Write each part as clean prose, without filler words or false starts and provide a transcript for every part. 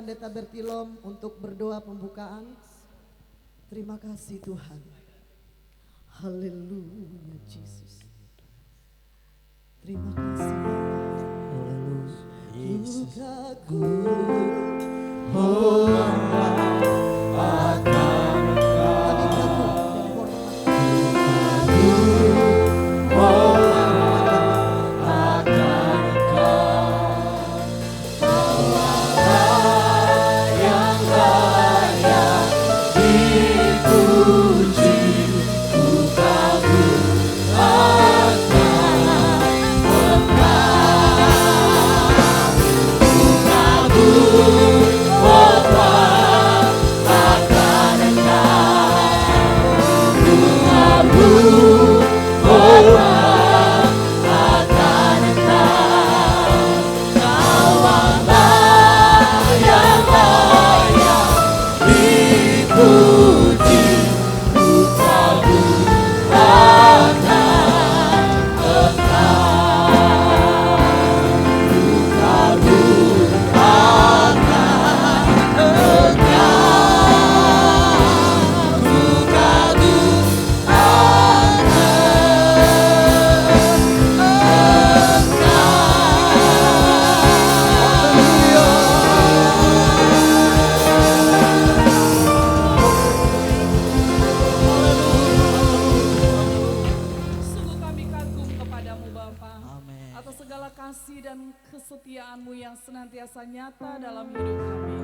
Pendeta Bertilom untuk berdoa pembukaan. Terima kasih Tuhan. Haleluya Yesus. Terima kasih Bapa. Ku kesetiaan-Mu yang senantiasa nyata dalam hidup kami.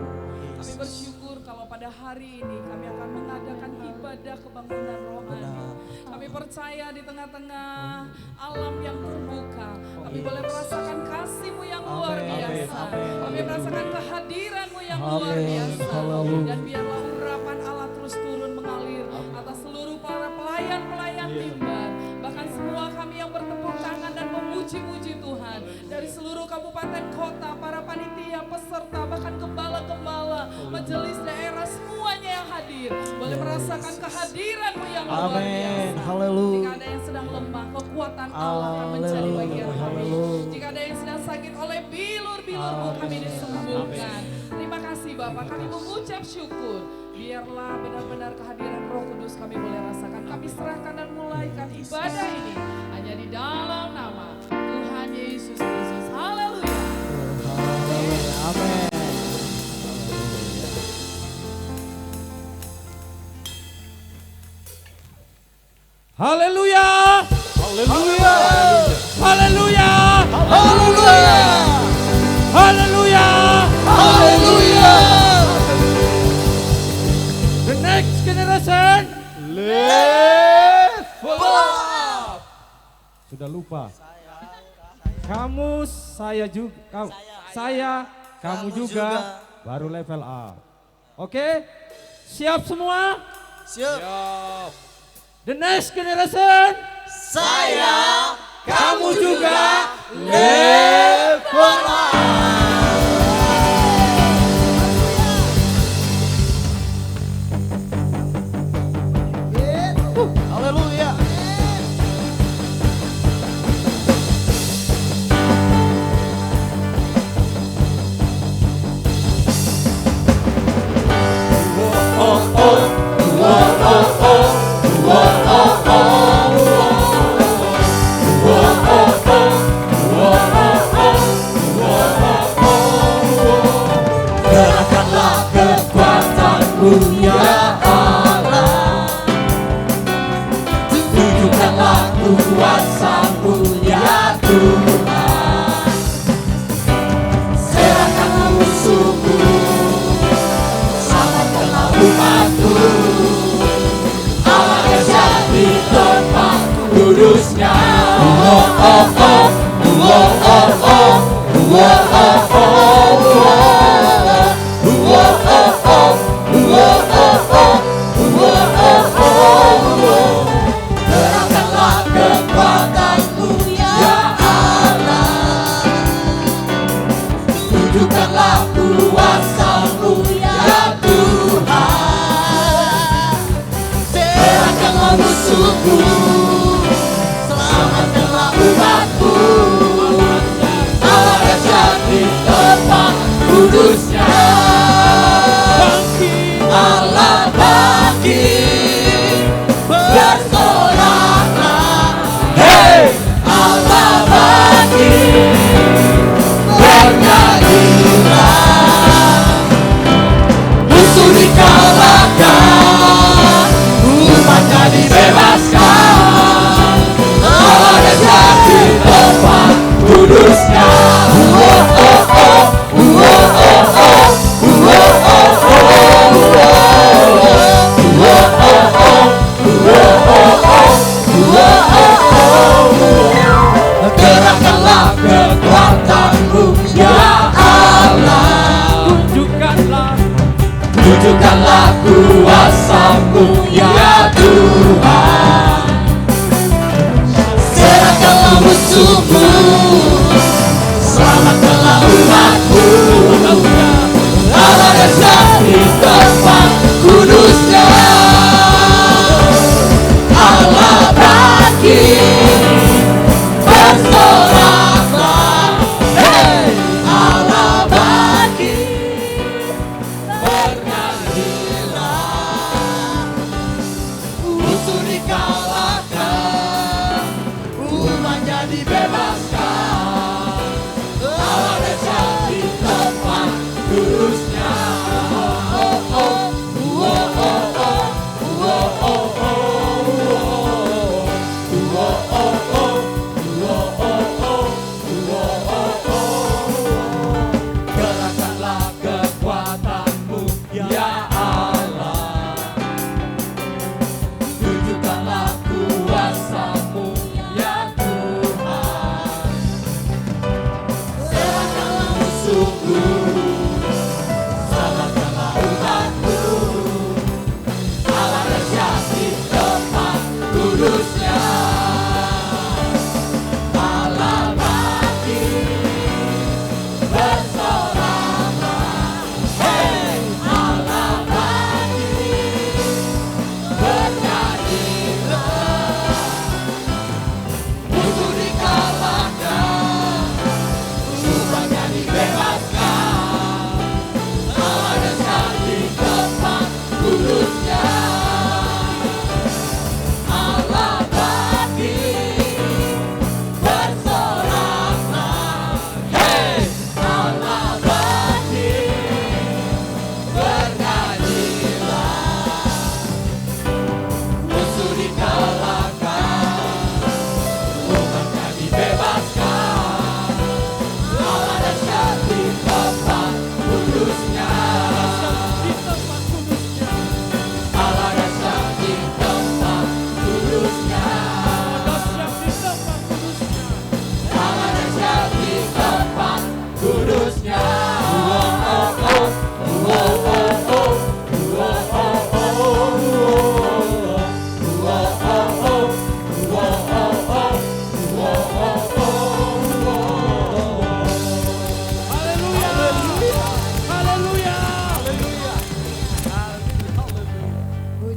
Kami bersyukur kalau pada hari ini kami akan mengadakan ibadah kebangunan rohani. Kami percaya di tengah-tengah alam yang terbuka, kami boleh merasakan kasih-Mu yang luar biasa. Kami merasakan kehadiran-Mu yang luar biasa. Dan biarlah urapan Allah terus turun mengalir atas seluruh para pelayan-pelayan Mimbar. Bahkan semua kami yang bertepuk tangan dan memuji-muji Tuhan. Dari seluruh kabupaten kota, para panitia, peserta, bahkan gembala-gembala, majelis daerah, semuanya yang hadir. Boleh merasakan kehadiran-Mu yang luar biasa. Haleluya. Jika ada yang sedang lemah, kekuatan Allah akan menjadi bagian kami. Jika ada yang sedang sakit oleh bilur-bilur-Mu, kami disembuhkan. Terima kasih Bapak, kami mengucap syukur. Biarlah benar-benar kehadiran Roh Kudus kami boleh rasakan. Kami serahkan dan mulaikan ibadah ini hanya di dalam nama Tuhan Yesus Kristus. Haleluya. Amin. Haleluya. Haleluya. Haleluya. Haleluya. Haleluya. Haleluya. The next generation. Level up. Sudah lupa. Kamu, saya juga, kamu juga, baru level up. Oke? Siap semua? Siap. The next generation. Saya, kamu juga level up. Haleluya.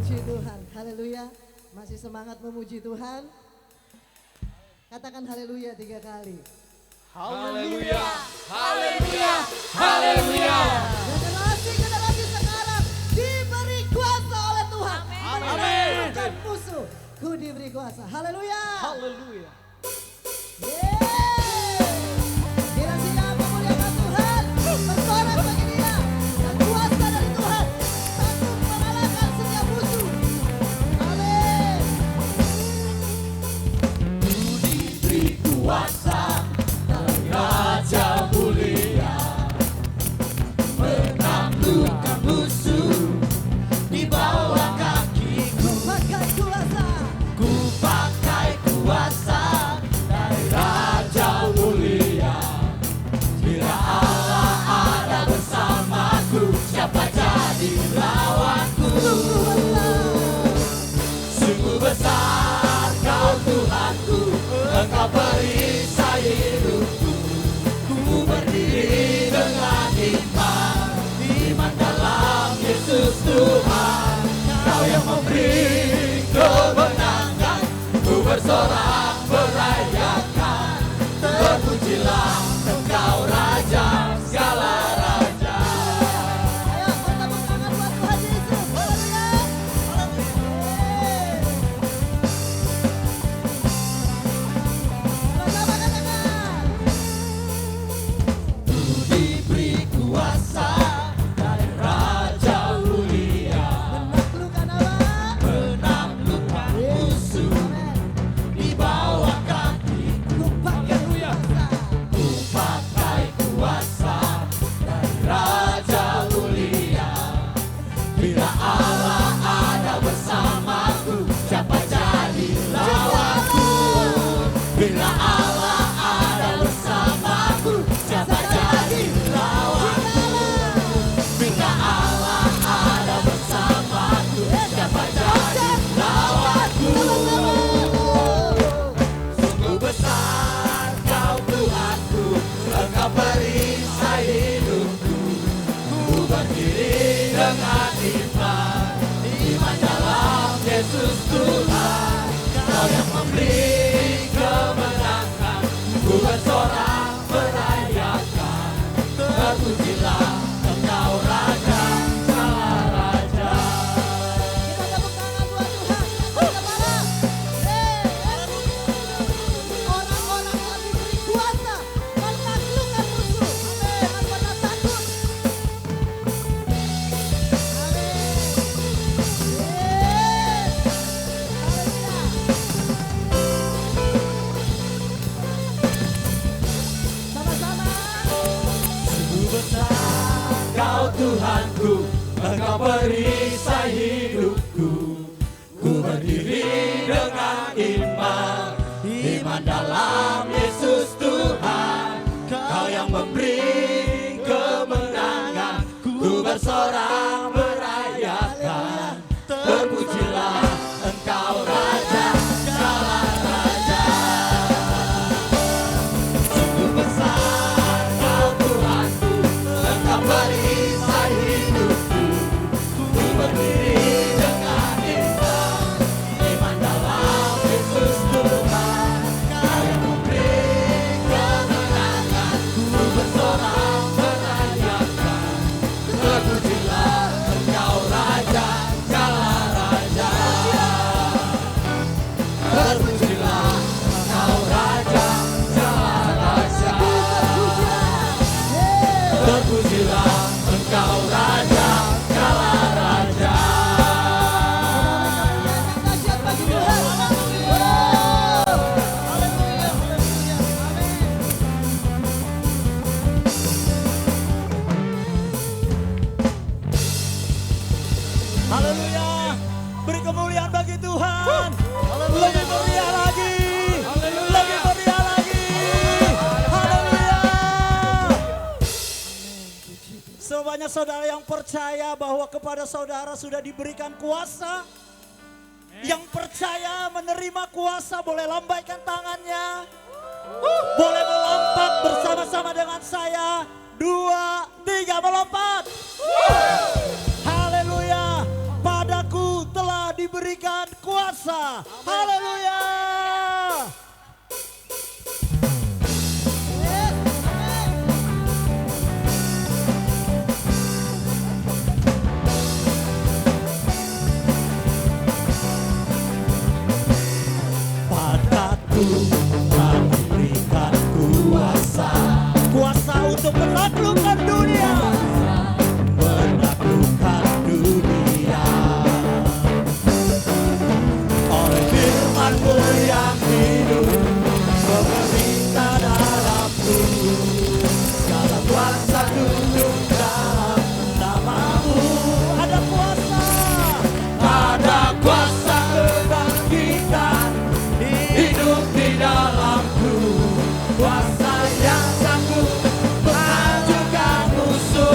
Puji Tuhan, haleluya. Masih semangat memuji Tuhan? Katakan haleluya 3 kali. Haleluya. Haleluya. Haleluya. Generasi sekarang diberi kuasa oleh Tuhan. Menaklukkan musuh. Ku diberi kuasa. Haleluya. Haleluya. Bila siap memuliakan Tuhan, bersorak bagi Dia dan kuasa dari Tuhan sanggup mengalahkan setiap musuh. Amin. Diberi kuasa dari Raja mulia, menaklukkan musuh di bawah kakiku. Pakai kuasa. Ku pakai kuasa dari Raja mulia. Bila Allah ada bersamaku, siapa jadi lawanku? Sungguh besar Kau Tuhanku, Engkau perisai hidupku. Ku berdiri dengan iman, iman dalam Yesus Tuhan. Kau yang memberi kemenangan, ku bersorak merayakan. Terpujilah Engkau Raja segala raja. Ayo bertepuk tangan buat Tuhan Yesus. Haleluya. Sama-sama katakan. Ku diberi kuasa dari Raja mulia, Menaklukkan Allah. menaklukkan musuh Amin. di bawah kakiku. Ku pakai kuasa. Ku pakai kuasa dari Raja mulia. Bila Allah ada bersamaku, siapa jadi lawanku? Bila Allah ada bersamaku, siapa jadi lawanku? Bila Allah ada bersamaku, siapa jadi lawanku? Sungguh besar Kau Tuhanku, Engkau perisai hidupku. Ku berdiri dengan iman, iman dalam Yesus Tuhan. Kau yang memberi kemenangan, ku bersorak merayakan. Terpujilah Engkau Raja segala raja. Kita tepuk tangan buat Tuhan. Kepala. Orang-orang yang diberi kuasa menaklukkan musuh. Jangan pernah takut. Sama-sama. Sungguh besar Kau Tuhanku, Engkau perisai hidupku. Ku berdiri dengan iman, iman dalam Yesus Tuhan. Kau yang memberi kemenangan, ku bersorak merayakan. Terpujilah Engkau Raja segala raja. Sungguh besar Kau Tuhanku, Engkau perisai hidupku. Ku berdiri dengan iman, iman dalam Yesus Tuhan. Kau yang memberi kemenangan, ku bersorak merayakan. Terpujilah Engkau Raja segala raja. Terpujilah Engkau Raja segala raja. Terpujilah Engkau Raja segala raja. Dahsyat bagi Tuhan. Haleluya. Beri kemuliaan bagi Tuhan. Lebih meriah lagi. Lebih meriah lagi. Haleluya. Sebanyak saudara yang percaya bahwa kepada saudara sudah diberikan kuasa. Yang percaya menerima kuasa boleh lambaikan tangannya. Boleh melompat bersama-sama dengan saya. 2, 3 melompat. Haleluya. Padaku telah diberikan kuasa. Haleluya. Yes, amin. Padaku telah diberikan kuasa, kuasa untuk menaklukkan dunia, menaklukkan dunia. Oleh firman-Mu yang hidup, memerintah dalamku, segala kuasa tunduk dalam nama-Mu. Ada kuasa, ada kuasa kebangkitan hidup di dalamku, kuasa yang sanggup menghancurkan musuh.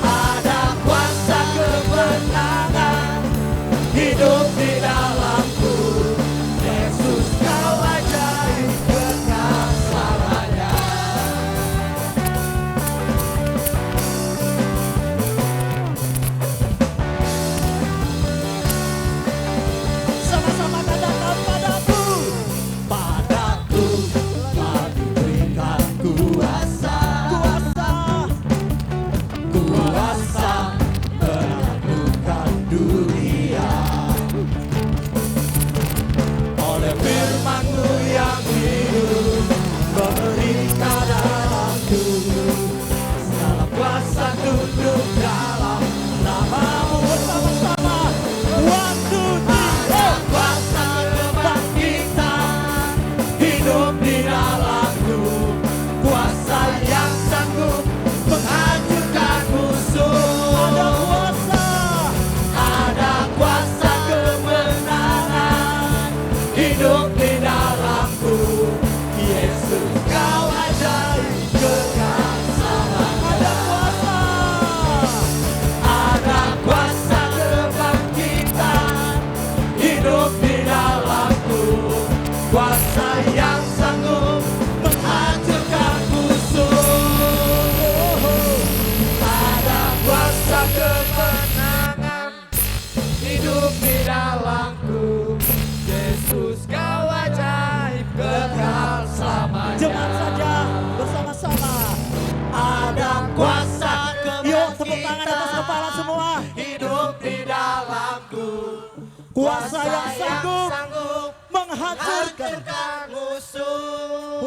Ada kuasa kemenangan hidup di dalamku, Yesus Kau ajaib kekal selamanya. Sama-sama katakan padaku, padaku telah diberikan kuasa, kuasa menaklukkan dunia. Oleh firman-Mu yang hidup, memerintah dalamku, segala kuasa tunduk dalam nama-Mu. Bersama-sama, one, two, three, kuasa kebangkitan hidup di dalamku, kuasa yang sanggup menghancurkan musuh. Ada kuasa kemenangan hidup di dalamku, Yesus Kau ajaib kekal selamanya. Ada kuasa kebangkitan hidup di dalamku, kuasa yang sanggup menghancurkan musuh. Ada kuasa kemenangan hidup di dalamku, Yesus Kau ajaib kekal selamanya. Jemaat saja bersama-sama. Ada kuasa kebangkitan. Yuk tepuk tangan atas kepala semua. Hidup di dalamku, kuasa yang sanggup menghancurkan musuh.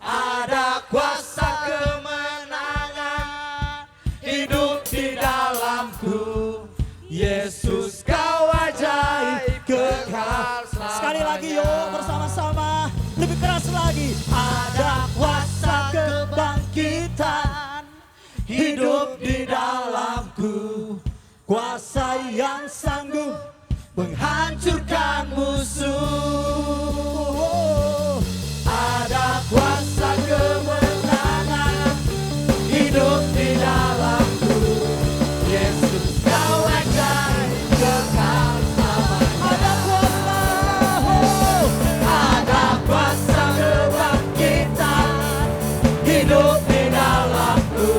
Ada kuasa kemenangan hidup di dalamku, Yesus Kau ajaib kekal selamanya. Sekali lagi yuk bersama-sama, lebih keras lagi. Ada kuasa kebangkitan hidup di dalamku, kuasa yang sanggup menghancurkan musuh. Ada kuasa kemenangan hidup di dalamku, Yesus Kau ajaib kekal selamanya. Ada kuasa kebangkitan hidup di dalamku,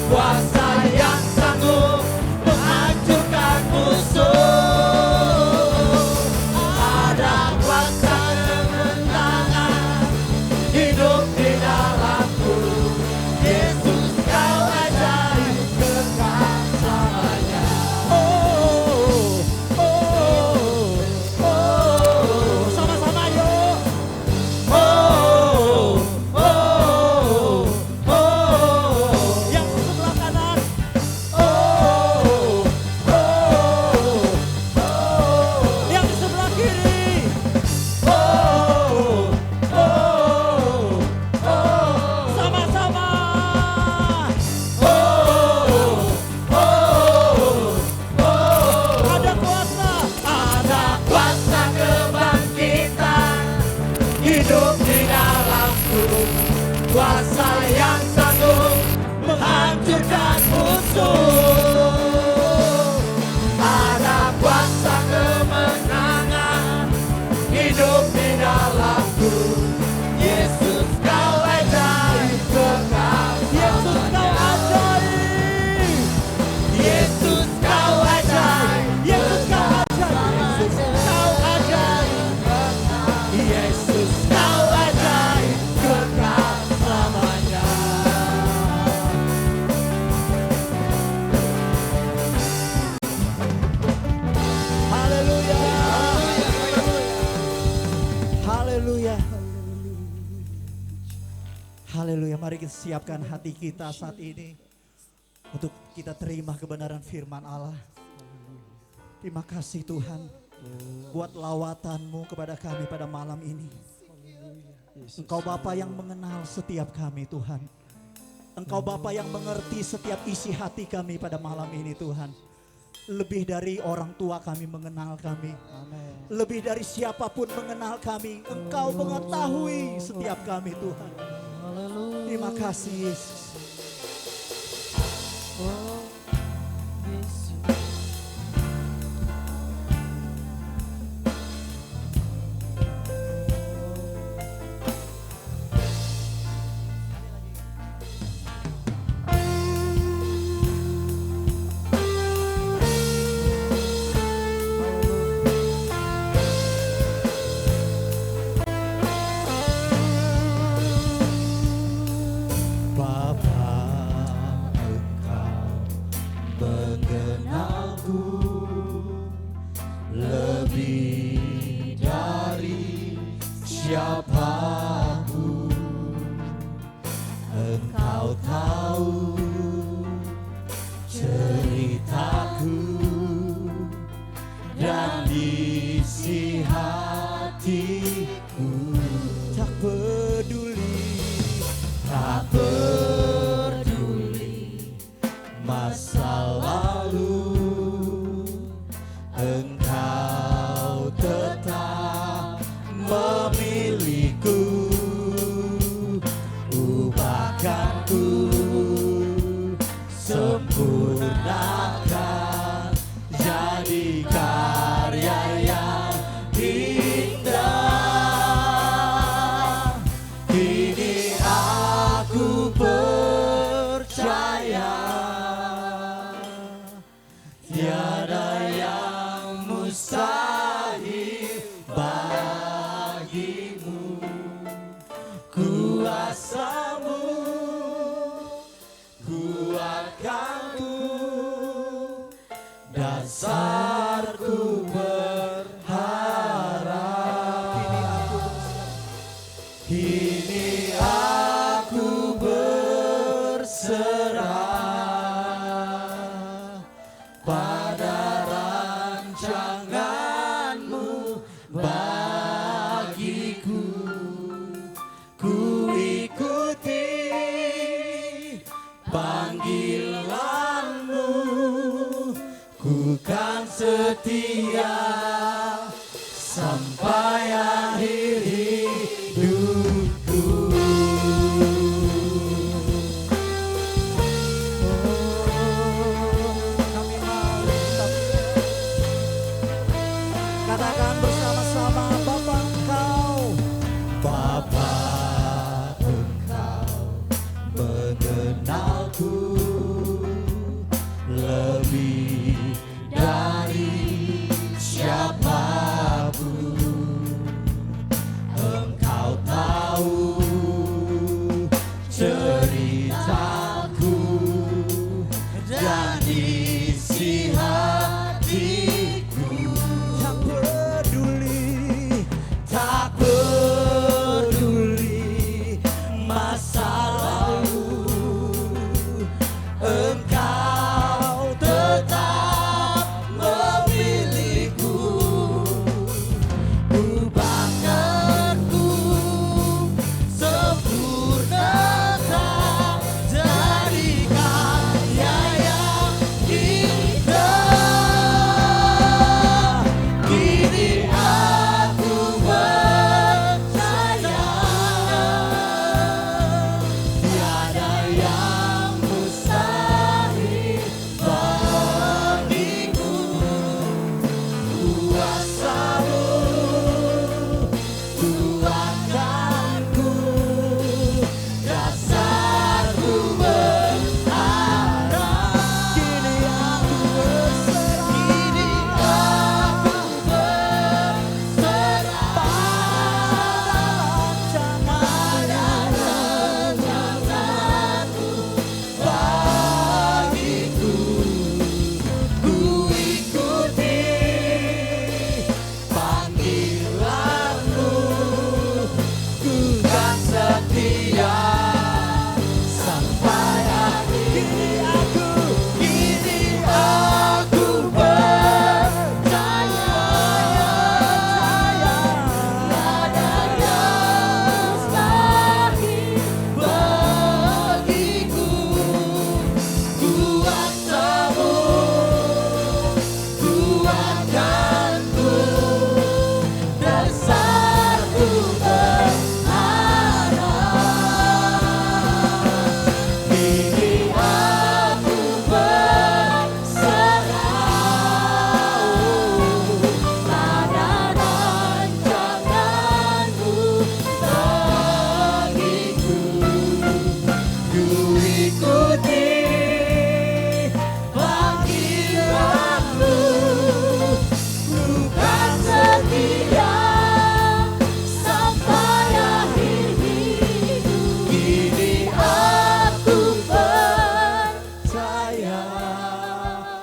kuasa yang sanggup menghancurkan musuh. Ada mari kita siapkan hati kita saat ini untuk kita terima kebenaran firman Allah. Terima kasih Tuhan buat lawatan-Mu kepada kami pada malam ini. Engkau Bapa yang mengenal setiap kami Tuhan. Engkau Bapa yang mengerti setiap isi hati kami pada malam ini Tuhan. Lebih dari orang tua kami mengenal kami. Lebih dari siapapun mengenal kami. Engkau mengetahui setiap kami Tuhan. Terima kasih Yesus.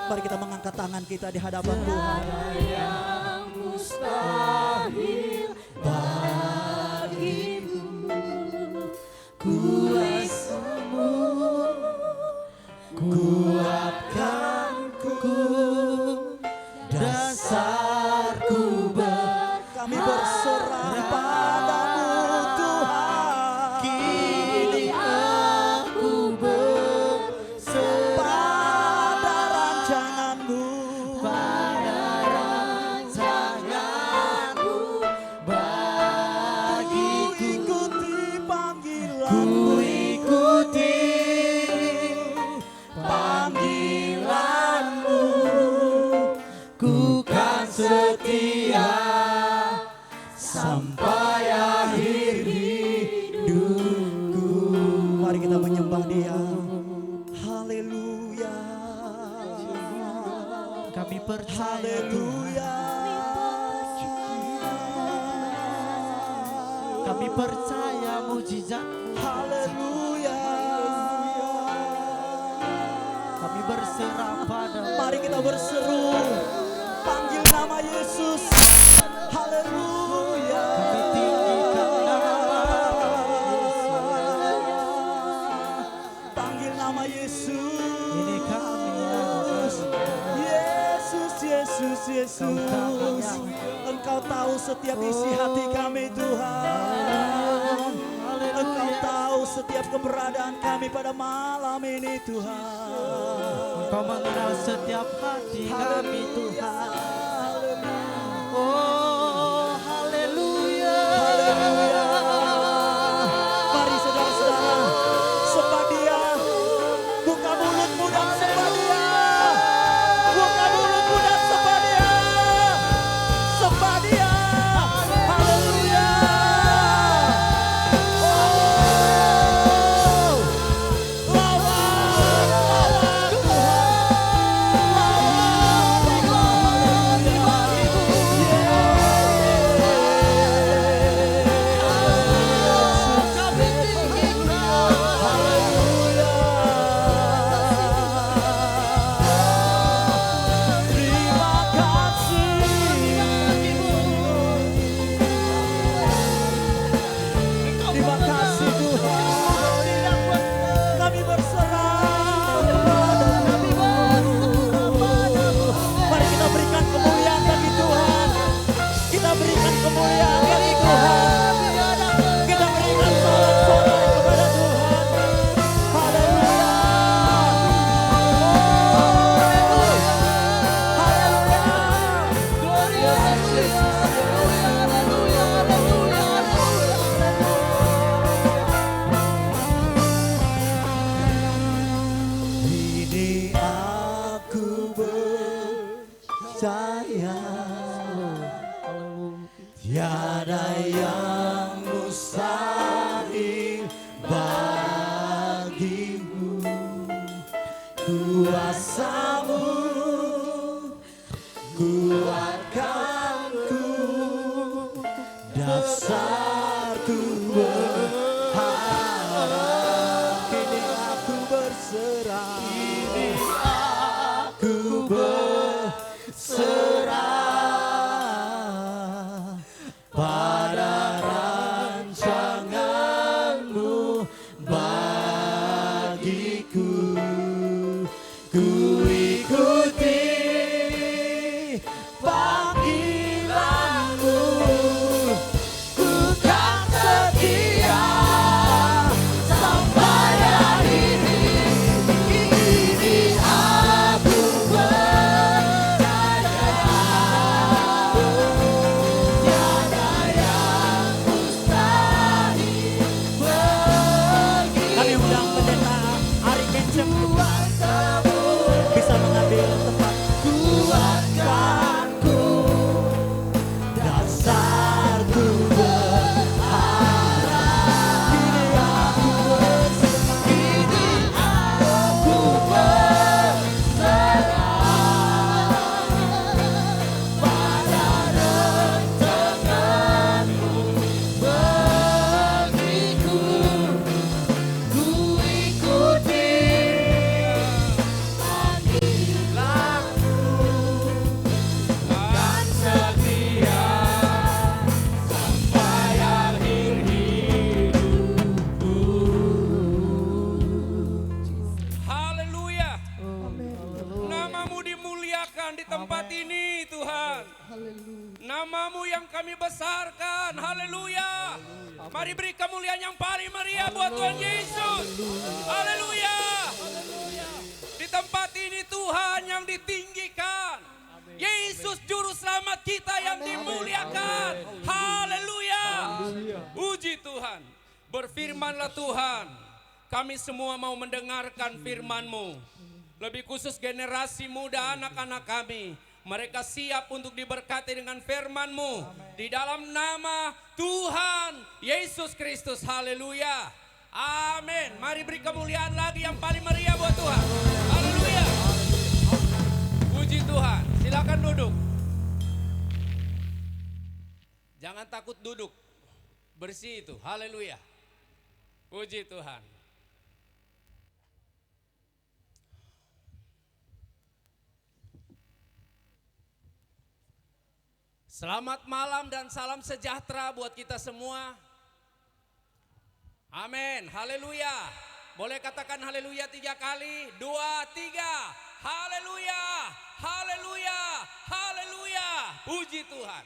Mari kita mengangkat tangan kita di hadapan Tuhan. Yang mustahil bagimu, kuasamu kuatkanku, dasarku Kami berserah padamu Tuhan. kini aku berserah Pada rancangan-Mu, pada rancanganmu bagiku. ikuti panggilan-Mu. Ku ikuti panggilanmu, ku kan setia sampai akhir hidupku. Mari kita menyembah Dia. Haleluya. Kami percaya Haleluya. kami percaya mujizat-Mu. Haleluya. Kami berserah pada Mari kita berseru, panggil nama Yesus. Haleluya. kami tinggikan nama Panggil nama Yesus. ini kami yang Yesus, Yesus, Yesus. Engkau tahu setiap isi hati kami Tuhan. Engkau tahu setiap keberadaan kami pada malam ini Tuhan. Engkau mengenal setiap hati kami Tuhan. Haleluya. Oh haleluya. Haleluya. Mari saudara-saudara, sembah Dia. Buka mulutmu dan sembah Dia. Buka mulutmu dan sembah Dia. Sembah Dia. Haleluya. Oh, lawan Tiada yang mustahil bagimu, kuasamu kuatkanku, dasarku berharap. Kini aku berserah. Kini aku berserah pada rancanganmu bagiku. Ku ikuti panggilanmu, ku kan setia sampai akhir hidup. Ini aku percaya Tuhan di tempat ini Tuhan. Namamu yang kami besarkan, haleluya. Mari beri kemuliaan yang paling meriah buat Tuhan Yesus. Haleluya. Di tempat ini Tuhan yang ditinggikan. Yesus juru selamat kita yang dimuliakan. Haleluya. Puji Tuhan. Berfirmanlah Tuhan. Kami semua mau mendengarkan firman-Mu. Lebih khusus generasi muda anak-anak kami. Mereka siap untuk diberkati dengan firman-Mu. Di dalam nama Tuhan Yesus Kristus. Haleluya. Amin. Mari beri kemuliaan lagi yang paling meriah buat Tuhan. Haleluya. Puji Tuhan. Silakan duduk. Jangan takut duduk. Bersih itu. Haleluya. Puji Tuhan. Selamat malam dan salam sejahtera buat kita semua. Amin, haleluya. Boleh katakan haleluya 3 kali, 2, 3. Haleluya, haleluya, haleluya. Puji Tuhan.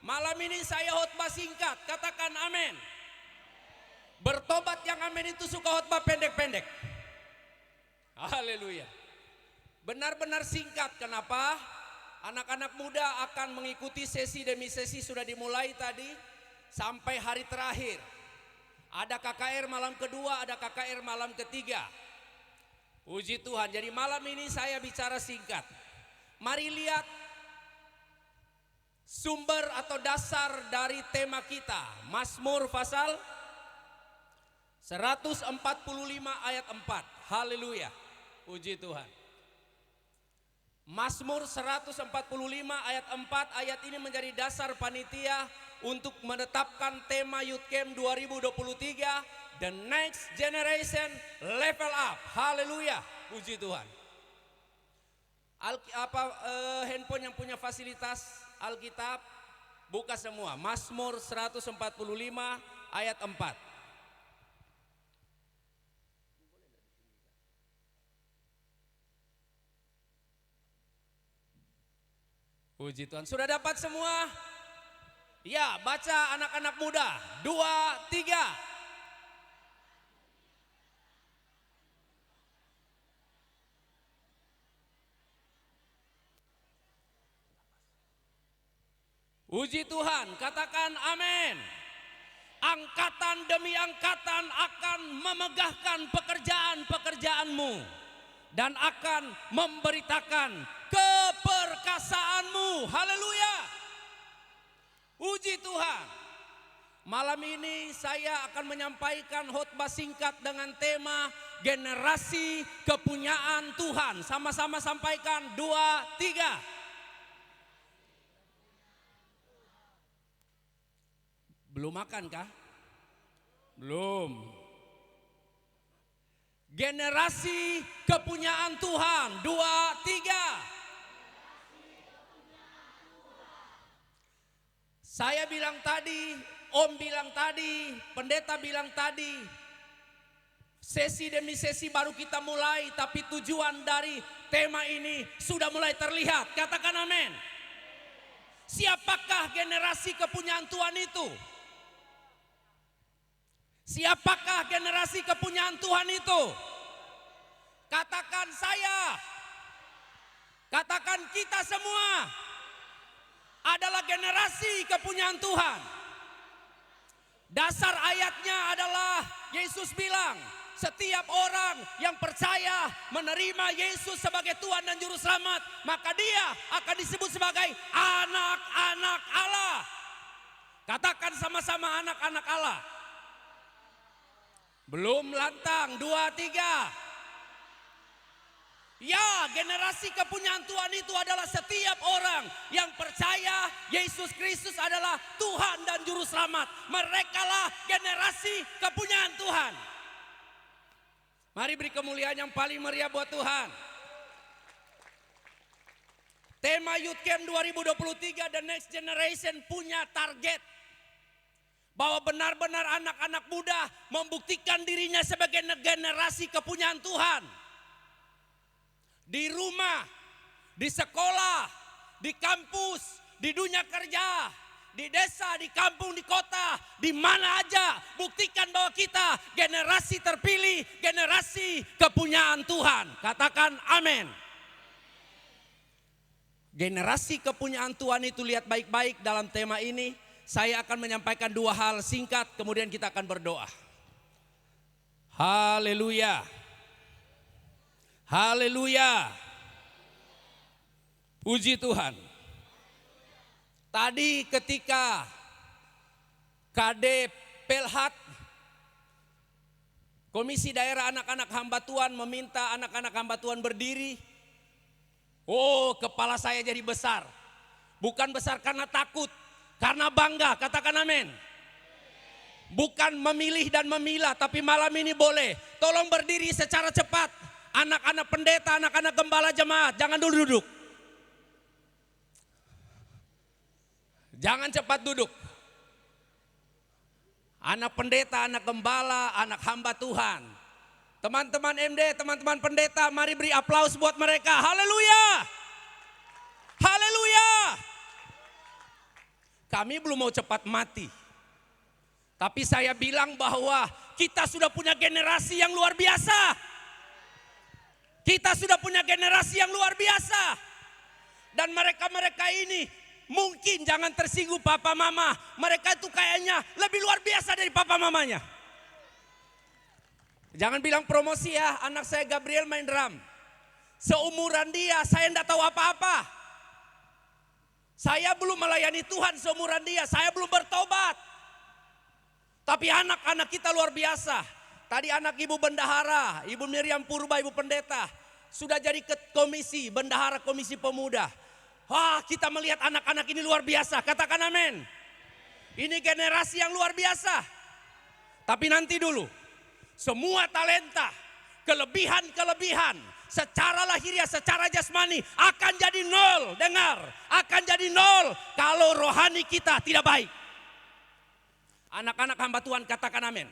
Malam ini saya khotbah singkat, katakan amin. Bertobat yang amin itu suka khotbah pendek-pendek. Haleluya. Benar-benar singkat, kenapa? Anak-anak muda akan mengikuti sesi demi sesi sudah dimulai tadi sampai hari terakhir. Ada KKR malam kedua, ada KKR malam ketiga. Puji Tuhan. Jadi malam ini saya bicara singkat. Mari lihat sumber atau dasar dari tema kita. Mazmur pasal 145 ayat 4. Haleluya. Puji Tuhan. Mazmur 145 ayat 4, ayat ini menjadi dasar panitia untuk menetapkan tema Youth Camp 2023, The Next Generation Level Up. Haleluya, puji Tuhan. Handphone yang punya fasilitas Alkitab, buka semua. Mazmur 145 ayat 4. Puji Tuhan. Sudah dapat semua? Ya, baca anak-anak muda. 2, 3. Puji Tuhan, katakan amin. Angkatan demi angkatan akan memegahkan pekerjaan-pekerjaanmu dan akan memberitakan keperkasaanmu. Haleluya. Puji Tuhan. Malam ini saya akan menyampaikan khotbah singkat dengan tema generasi kepunyaan Tuhan. Sama-sama sampaikan 2, 3. Belum makan kah? Belum. Generasi kepunyaan Tuhan. 2, 3. Saya bilang tadi, Om bilang tadi, pendeta bilang tadi, sesi demi sesi baru kita mulai, tapi tujuan dari tema ini sudah mulai terlihat. Katakan amin. Siapakah generasi kepunyaan Tuhan itu? Siapakah generasi kepunyaan Tuhan itu? Katakan saya. Katakan kita semua adalah generasi kepunyaan Tuhan. Dasar ayatnya adalah Yesus bilang, setiap orang yang percaya menerima Yesus sebagai Tuhan dan Juru Selamat, maka dia akan disebut sebagai anak-anak Allah. Katakan sama-sama anak-anak Allah. Belum lantang, 2, 3. Ya, generasi kepunyaan Tuhan itu adalah setiap orang yang percaya Yesus Kristus adalah Tuhan dan Juru Selamat. Merekalah generasi kepunyaan Tuhan. Mari beri kemuliaan yang paling meriah buat Tuhan. Tema Youth Camp 2023 The Next Generation punya target. Bahwa benar-benar anak-anak muda membuktikan dirinya sebagai generasi kepunyaan Tuhan. Di rumah, di sekolah, di kampus, di dunia kerja, di desa, di kampung, di kota, di mana aja. Buktikan bahwa kita generasi terpilih, generasi kepunyaan Tuhan. Katakan amin. Generasi kepunyaan Tuhan itu lihat baik-baik dalam tema ini. Saya akan menyampaikan 2 hal singkat, kemudian kita akan berdoa. Haleluya. Haleluya. Puji Tuhan. Tadi ketika KD Pelhat, Komisi Daerah Anak-anak Hamba Tuhan meminta anak-anak hamba Tuhan berdiri. Oh, kepala saya jadi besar. Bukan besar karena takut, karena bangga. Katakan amin. Bukan memilih dan memilah, tapi malam ini boleh. Tolong berdiri secara cepat. Anak-anak pendeta, anak-anak gembala jemaat, jangan dulu duduk. Jangan cepat duduk. Anak pendeta, anak gembala, anak hamba Tuhan. Teman-teman MD, teman-teman pendeta, mari beri aplaus buat mereka. Haleluya. Haleluya. Kami belum mau cepat mati. Tapi saya bilang bahwa kita sudah punya generasi yang luar biasa. Kita sudah punya generasi yang luar biasa. Dan mereka-mereka ini mungkin jangan tersinggung papa mama. Mereka itu kayaknya lebih luar biasa dari papa mamanya. Jangan bilang promosi ya, anak saya Gabriel main drum. Seumuran dia saya enggak tahu apa-apa. Saya belum melayani Tuhan seumuran dia, saya belum bertobat. Tapi anak-anak kita luar biasa. Tadi anak Ibu Bendahara, Ibu Miriam Purba, Ibu Pendeta. Sudah jadi komisi, Bendahara Komisi Pemuda. Wah, kita melihat anak-anak ini luar biasa, katakan amin. Ini generasi yang luar biasa. Tapi nanti dulu, semua talenta, kelebihan-kelebihan, secara lahiriah, secara jasmani akan jadi nol. Dengar, akan jadi nol kalau rohani kita tidak baik. Anak-anak hamba Tuhan katakan amin.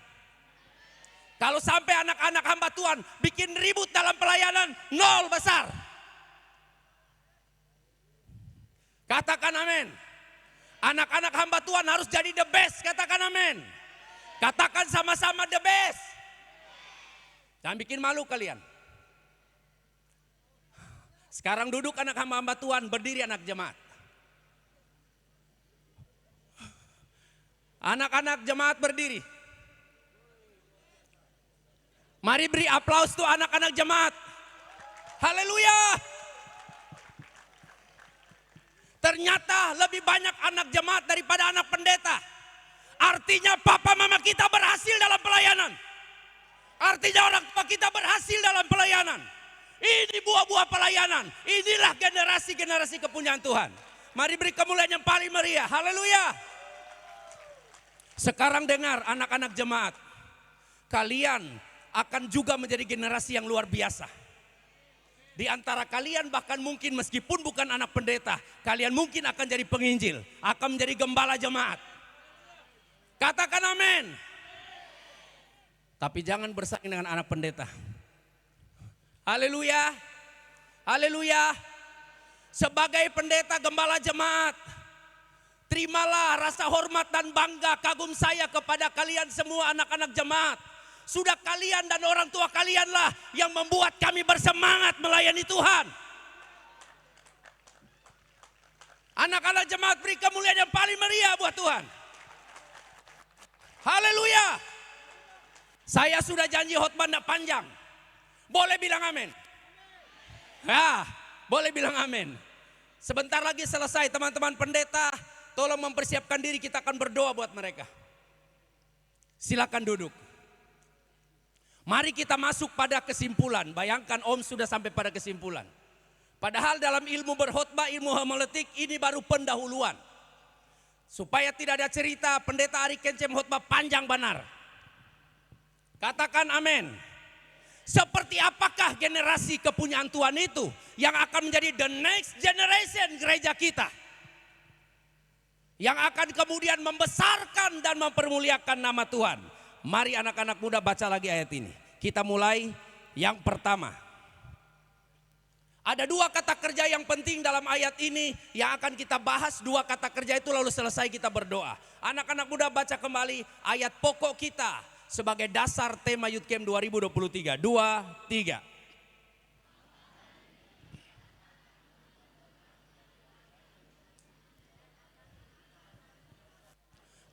Kalau sampai anak-anak hamba Tuhan bikin ribut dalam pelayanan, nol besar. Katakan amin. Anak-anak hamba Tuhan harus jadi the best, katakan amin. Katakan sama-sama the best. Jangan bikin malu kalian. Sekarang duduk anak hamba-hamba Tuhan, berdiri anak jemaat. Anak-anak jemaat berdiri. Mari beri aplaus tuh anak-anak jemaat. Haleluya. Ternyata lebih banyak anak jemaat daripada anak pendeta. Artinya papa mama kita berhasil dalam pelayanan. Artinya orang tua kita berhasil dalam pelayanan. Ini buah-buah pelayanan. Inilah generasi-generasi kepunyaan Tuhan. Mari beri kemuliaan yang paling meriah. Haleluya. Sekarang dengar anak-anak jemaat. Kalian akan juga menjadi generasi yang luar biasa. Di antara kalian bahkan mungkin meskipun bukan anak pendeta. Kalian mungkin akan jadi penginjil. Akan menjadi gembala jemaat. Katakan amin. Tapi jangan bersaing dengan anak pendeta. Haleluya. Haleluya. Sebagai pendeta gembala jemaat, terimalah rasa hormat dan bangga kagum saya kepada kalian semua anak-anak jemaat. Sudah kalian dan orang tua kalianlah yang membuat kami bersemangat melayani Tuhan. Anak-anak jemaat beri kemuliaan yang paling meriah buat Tuhan. Haleluya. Saya sudah janji khotbah tidak panjang. Boleh bilang amin? Ya, boleh bilang amin. Sebentar lagi selesai teman-teman pendeta. Tolong mempersiapkan diri, kita akan berdoa buat mereka. Silakan duduk. Mari kita masuk pada kesimpulan. Bayangkan Om sudah sampai pada kesimpulan. Padahal dalam ilmu berkhotbah, ilmu homiletik ini baru pendahuluan. Supaya tidak ada cerita pendeta Ari Kencem khotbah panjang benar. Katakan amin. Seperti apakah generasi kepunyaan Tuhan itu yang akan menjadi the next generation gereja kita? Yang akan kemudian membesarkan dan mempermuliakan nama Tuhan. Mari anak-anak muda baca lagi ayat ini. Kita mulai yang pertama. Ada dua kata kerja yang penting dalam ayat ini yang akan kita bahas. Dua kata kerja itu lalu selesai kita berdoa. Anak-anak muda baca kembali ayat pokok kita sebagai dasar tema Youth Camp 2023. 2, 3.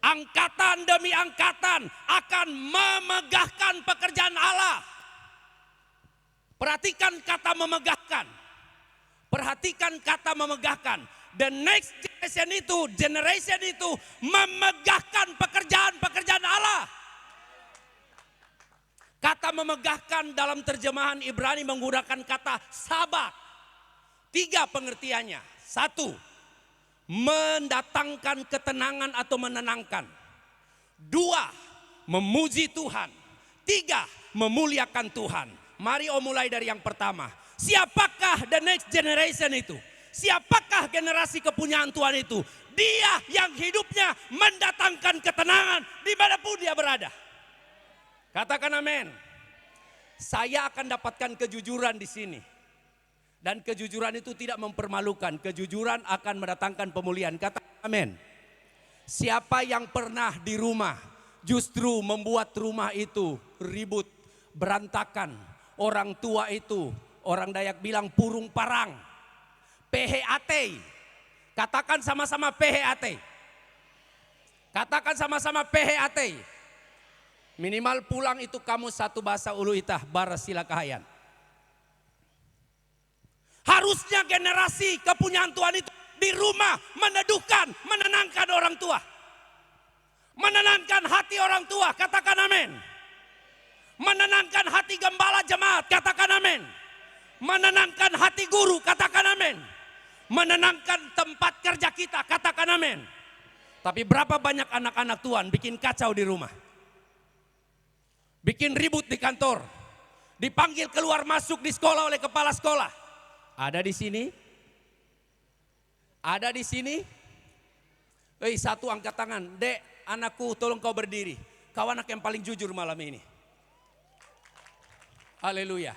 Angkatan demi angkatan akan memegahkan pekerjaan Allah. Perhatikan kata memegahkan. Perhatikan kata memegahkan. The next generation itu memegahkan pekerjaan Allah. Kata memegahkan dalam terjemahan Ibrani menggunakan kata sabak. 3 pengertiannya. 1, mendatangkan ketenangan atau menenangkan. 2, memuji Tuhan. 3, memuliakan Tuhan. Mari mulai dari yang pertama. Siapakah the next generation itu? Siapakah generasi kepunyaan Tuhan itu? Dia yang hidupnya mendatangkan ketenangan dimanapun dia berada. Katakan amin. Saya akan dapatkan kejujuran di sini. Dan kejujuran itu tidak mempermalukan. Kejujuran akan mendatangkan pemulihan. Katakan amin. Siapa yang pernah di rumah justru membuat rumah itu ribut, berantakan. Orang tua itu, orang Dayak bilang purung parang. PHAT. Katakan sama-sama PHAT. Katakan sama-sama PHAT. Minimal pulang itu kamu satu bahasa ulu itah baras silakahayan. Harusnya generasi kepunyaan Tuhan itu di rumah meneduhkan, menenangkan orang tua. Menenangkan hati orang tua, katakan amin. Menenangkan hati gembala jemaat, katakan amin. Menenangkan hati guru, katakan amin. Menenangkan tempat kerja kita, katakan amin. Tapi berapa banyak anak-anak Tuhan bikin kacau di rumah. Bikin ribut di kantor. Dipanggil keluar masuk di sekolah oleh kepala sekolah. Ada di sini? Ada di sini? Satu angkat tangan. Dek, anakku tolong kau berdiri. Kau anak yang paling jujur malam ini. Haleluya.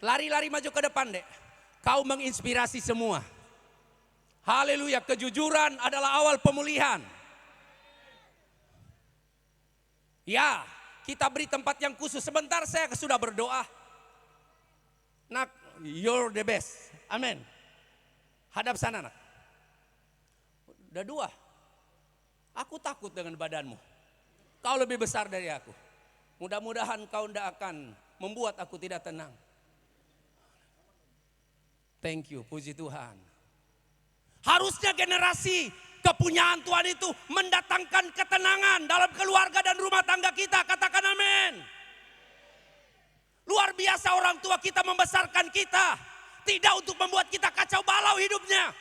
Lari-lari maju ke depan, Dek. Kau menginspirasi semua. Haleluya, kejujuran adalah awal pemulihan. Ya, kita beri tempat yang khusus. Sebentar saya sudah berdoa. Nak, you're the best. Amin. Hadap sana, nak. Udah 2. Aku takut dengan badanmu. Kau lebih besar dari aku. Mudah-mudahan kau tidak akan membuat aku tidak tenang. Thank you, puji Tuhan. Harusnya generasi kepunyaan Tuhan itu mendatangkan ketenangan dalam keluarga dan rumah tangga kita. Katakan amin. Luar biasa orang tua kita membesarkan kita. Tidak untuk membuat kita kacau balau hidupnya.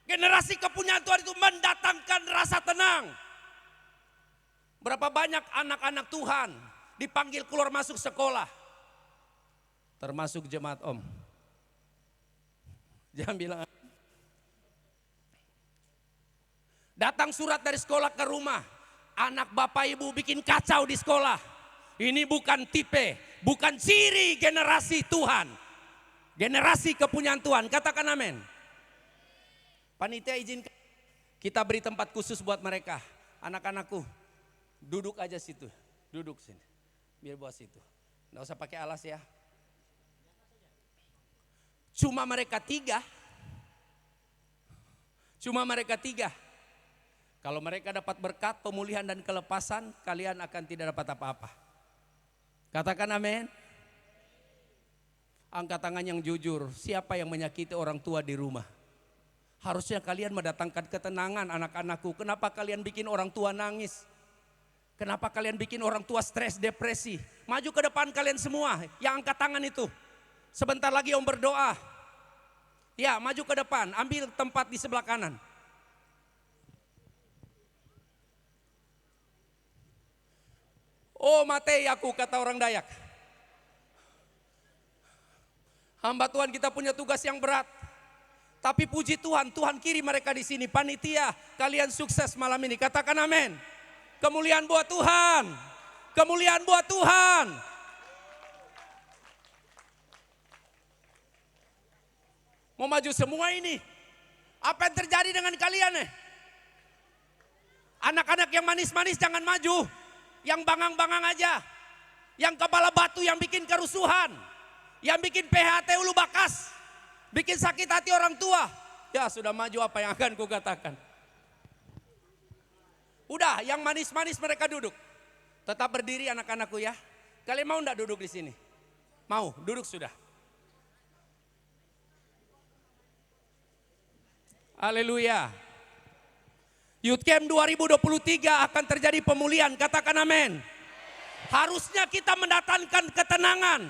Generasi kepunyaan Tuhan itu mendatangkan rasa tenang. Berapa banyak anak-anak Tuhan dipanggil keluar masuk sekolah. Termasuk jemaat Om. Jangan bilang. Datang surat dari sekolah ke rumah. Anak bapak ibu bikin kacau di sekolah. Ini bukan tipe, bukan ciri generasi Tuhan. Generasi kepunyaan Tuhan, katakan amin. Panitia izinkan kita beri tempat khusus buat mereka. Anak-anakku, duduk aja situ. Duduk sini, biar buat situ. Nggak usah pakai alas ya. Cuma mereka 3. Cuma mereka 3. Kalau mereka dapat berkat, pemulihan dan kelepasan, kalian akan tidak dapat apa-apa. Katakan amin. Angkat tangan yang jujur. Siapa yang menyakiti orang tua di rumah? Harusnya kalian mendatangkan ketenangan anak-anakku. Kenapa kalian bikin orang tua nangis? Kenapa kalian bikin orang tua stres, depresi? Maju ke depan kalian semua yang angkat tangan itu. Sebentar lagi Om berdoa. Ya, maju ke depan, ambil tempat di sebelah kanan. Oh matei aku, kata orang Dayak. Hamba Tuhan, kita punya tugas yang berat. Tapi puji Tuhan, Tuhan kirim mereka di sini. Panitia, kalian sukses malam ini. Katakan amin. Kemuliaan buat Tuhan. Kemuliaan buat Tuhan. Mau maju semua ini. Apa yang terjadi dengan kalian nih? Anak-anak yang manis-manis jangan maju. Yang bangang-bangang aja. Yang kepala batu yang bikin kerusuhan. Yang bikin PHT ulu bakas. Bikin sakit hati orang tua. Ya sudah maju apa yang akan kukatakan. Udah yang manis-manis mereka duduk. Tetap berdiri anak-anakku ya. Kalian mau enggak duduk di sini? Mau, duduk sudah. Haleluya. Youth Camp 2023 akan terjadi pemulihan, katakan amin. Harusnya kita mendatangkan ketenangan.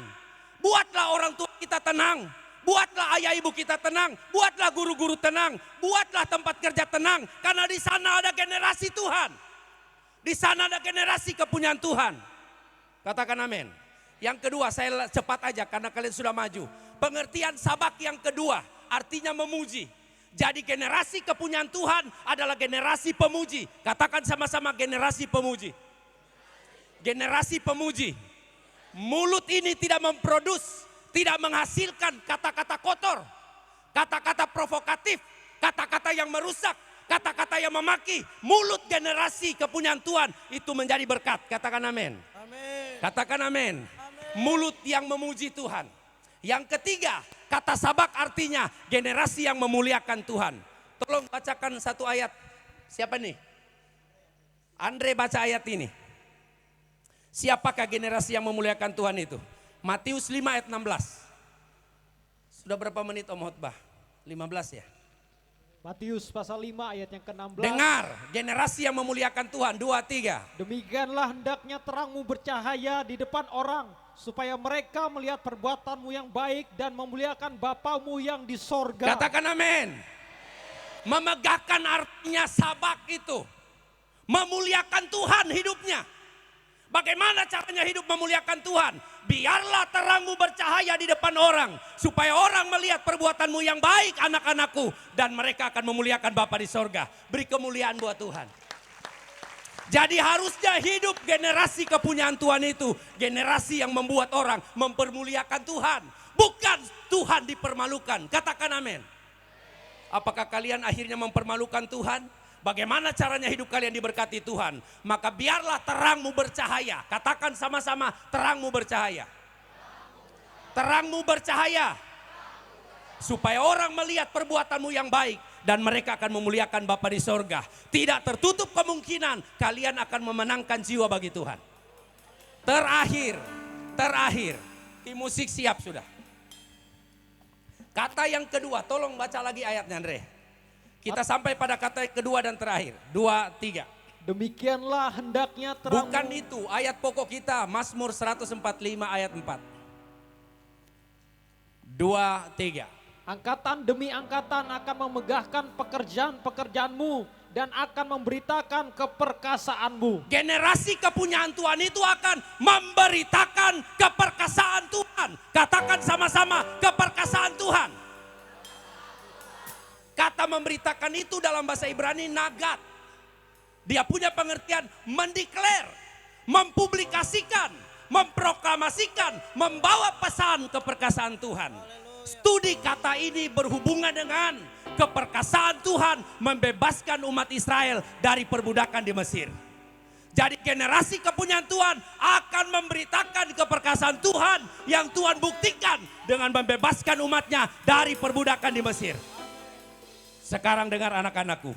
Buatlah orang tua kita tenang. Buatlah ayah ibu kita tenang. Buatlah guru-guru tenang. Buatlah tempat kerja tenang. Karena di sana ada generasi Tuhan. Di sana ada generasi kepunyaan Tuhan. Katakan amin. Yang kedua, saya cepat aja karena kalian sudah maju. Pengertian sabak yang kedua artinya memuji. Jadi generasi kepunyaan Tuhan adalah generasi pemuji. Katakan sama-sama generasi pemuji. Generasi pemuji. Mulut ini tidak memproduksi, tidak menghasilkan kata-kata kotor, kata-kata provokatif, kata-kata yang merusak, kata-kata yang memaki. Mulut generasi kepunyaan Tuhan itu menjadi berkat. Katakan amin. Katakan amin. Mulut yang memuji Tuhan. Yang ketiga, kata sabak artinya generasi yang memuliakan Tuhan. Tolong bacakan satu ayat. Siapa nih? Andre baca ayat ini. Siapakah generasi yang memuliakan Tuhan itu? Matius 5 ayat 16. Sudah berapa menit Om Khotbah? 15 ya? Matius pasal 5 ayat yang ke-16. Dengar, generasi yang memuliakan Tuhan. 2, 3. Demikianlah hendaknya terangmu bercahaya di depan orang, supaya mereka melihat perbuatanmu yang baik dan memuliakan Bapamu yang di sorga. Katakan amin. Memegahkan artinya sabak itu. Memuliakan Tuhan hidupnya. Bagaimana caranya hidup memuliakan Tuhan? Biarlah terangmu bercahaya di depan orang. Supaya orang melihat perbuatanmu yang baik anak-anakku. Dan mereka akan memuliakan Bapa di sorga. Beri kemuliaan buat Tuhan. Jadi harusnya hidup generasi kepunyaan Tuhan itu. Generasi yang membuat orang mempermuliakan Tuhan. Bukan Tuhan dipermalukan. Katakan amin. Apakah kalian akhirnya mempermalukan Tuhan? Bagaimana caranya hidup kalian diberkati Tuhan? Maka biarlah terangmu bercahaya. Katakan sama-sama, terangmu bercahaya. Terangmu bercahaya. Supaya orang melihat perbuatanmu yang baik. Dan mereka akan memuliakan Bapa di sorga. Tidak tertutup kemungkinan kalian akan memenangkan jiwa bagi Tuhan. Terakhir. Di musik siap sudah. Kata yang kedua, tolong baca lagi ayatnya Andre. Kita sampai pada kata yang kedua dan terakhir. 2, 3. Demikianlah hendaknya terangmu. Bukan itu ayat pokok kita. Mazmur 145 ayat 4. 2, 3. Angkatan demi angkatan akan memegahkan pekerjaan-pekerjaanmu dan akan memberitakan keperkasaanmu. Generasi kepunyaan Tuhan itu akan memberitakan keperkasaan Tuhan. Katakan sama-sama, keperkasaan Tuhan. Kata memberitakan itu dalam bahasa Ibrani nagat. Dia punya pengertian mendeklar, mempublikasikan, memproklamasikan, membawa pesan keperkasaan Tuhan. Studi kata ini berhubungan dengan keperkasaan Tuhan membebaskan umat Israel dari perbudakan di Mesir. Jadi generasi kepunyaan Tuhan akan memberitakan keperkasaan Tuhan yang Tuhan buktikan dengan membebaskan umatnya dari perbudakan di Mesir. Sekarang dengar anak-anakku,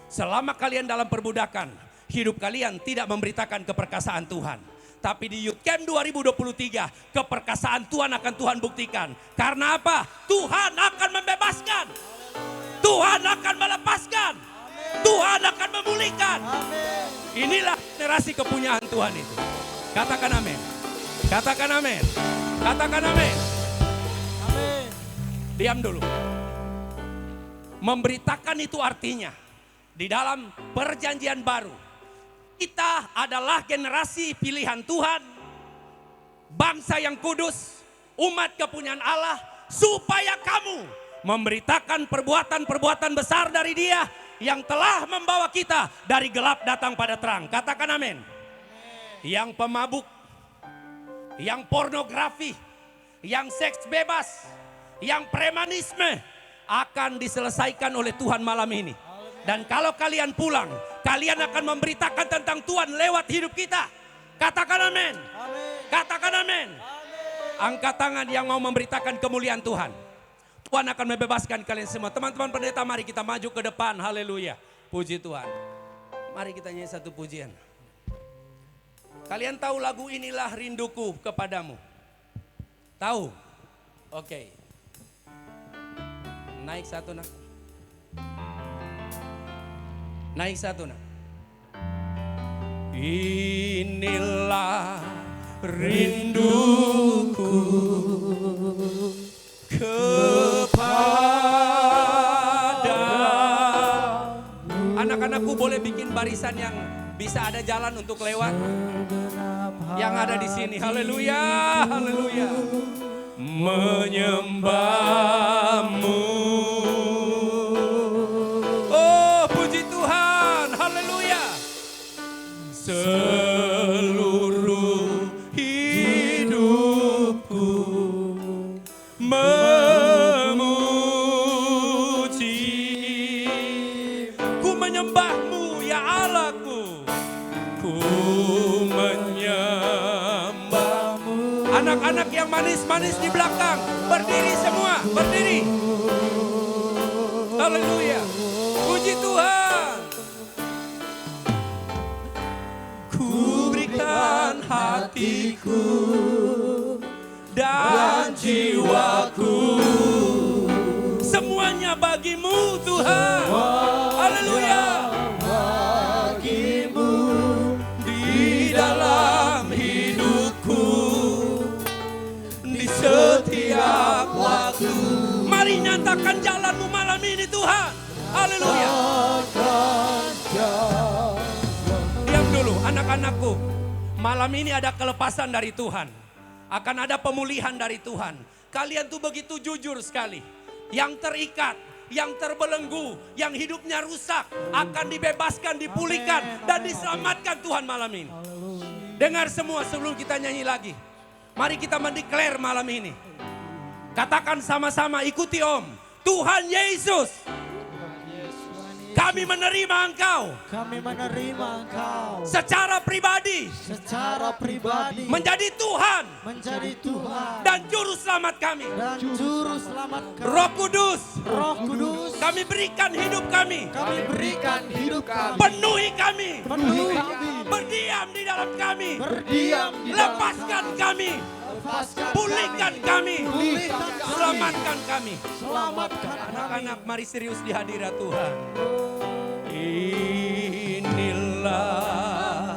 selama kalian dalam perbudakan, hidup kalian tidak memberitakan keperkasaan Tuhan. Tapi di Youth Camp 2023, keperkasaan Tuhan akan Tuhan buktikan. Karena apa? Tuhan akan membebaskan. Tuhan akan melepaskan. Tuhan akan memulihkan. Inilah generasi kepunyaan Tuhan itu. Katakan amin. Katakan amin. Katakan amin. Diam dulu. Memberitakan itu artinya di dalam perjanjian baru kita adalah generasi pilihan Tuhan, bangsa yang kudus, umat kepunyaan Allah, supaya kamu memberitakan perbuatan-perbuatan besar dari Dia yang telah membawa kita dari gelap datang pada terang. Katakan amin. Yang pemabuk, yang pornografi, yang seks bebas, yang premanisme, akan diselesaikan oleh Tuhan malam ini. Dan kalau kalian pulang, kalian akan memberitakan tentang Tuhan lewat hidup kita. Katakan amin. Katakan amin. Angkat tangan yang mau memberitakan kemuliaan Tuhan. Tuhan akan membebaskan kalian semua. Teman-teman pendeta, mari kita maju ke depan. Haleluya. Puji Tuhan. Mari kita nyanyi satu pujian. Kalian tahu lagu Inilah Rinduku Kepadamu? Tahu? Oke. Naik satu nak. Naik satu nak. Inilah rinduku kepada. Anak-anakku boleh bikin barisan yang bisa ada jalan untuk lewat. Yang ada di sini. Haleluya, haleluya. Menyembahmu. Oh, puji Tuhan. Haleluya. Seluruh hidupku memuji. Ku menyembahmu ya Allahku. Ku menyembahmu. Anak-anak yang manis-manis di belakang, berdiri semua, berdiri. Haleluya. Puji Tuhan. Ku berikan hatiku dan jiwaku, semuanya bagimu Tuhan. Haleluya. Bagimu di dalam hidupku, di setiap waktu. Mari nyatakan jalanmu malam ini Tuhan. Haleluya. Diam dulu anak-anakku. Malam ini ada kelepasan dari Tuhan. Akan ada pemulihan dari Tuhan. Kalian tuh begitu jujur sekali. Yang terikat, yang terbelenggu, yang hidupnya rusak akan dibebaskan, dipulihkan dan diselamatkan Tuhan malam ini. Dengar semua sebelum kita nyanyi lagi. Mari kita mendeklar malam ini. Katakan sama-sama, ikuti Om. Tuhan Yesus, kami menerima Engkau. Kami menerima Engkau Secara pribadi. secara pribadi Menjadi Tuhan. menjadi Tuhan Dan Juru Selamat kami. dan Juru Selamat kami. Roh Kudus, Roh Kudus, kami berikan hidup kami. kami berikan hidup kami. Penuhi kami. Penuhi kami. Berdiam di dalam kami. Berdiam di dalam Lepaskan kami. lepaskan Pulihkan kami. Pulihkan kami. Selamatkan kami. Selamatkan Anak-anak, mari serius di hadirat Tuhan. Inilah.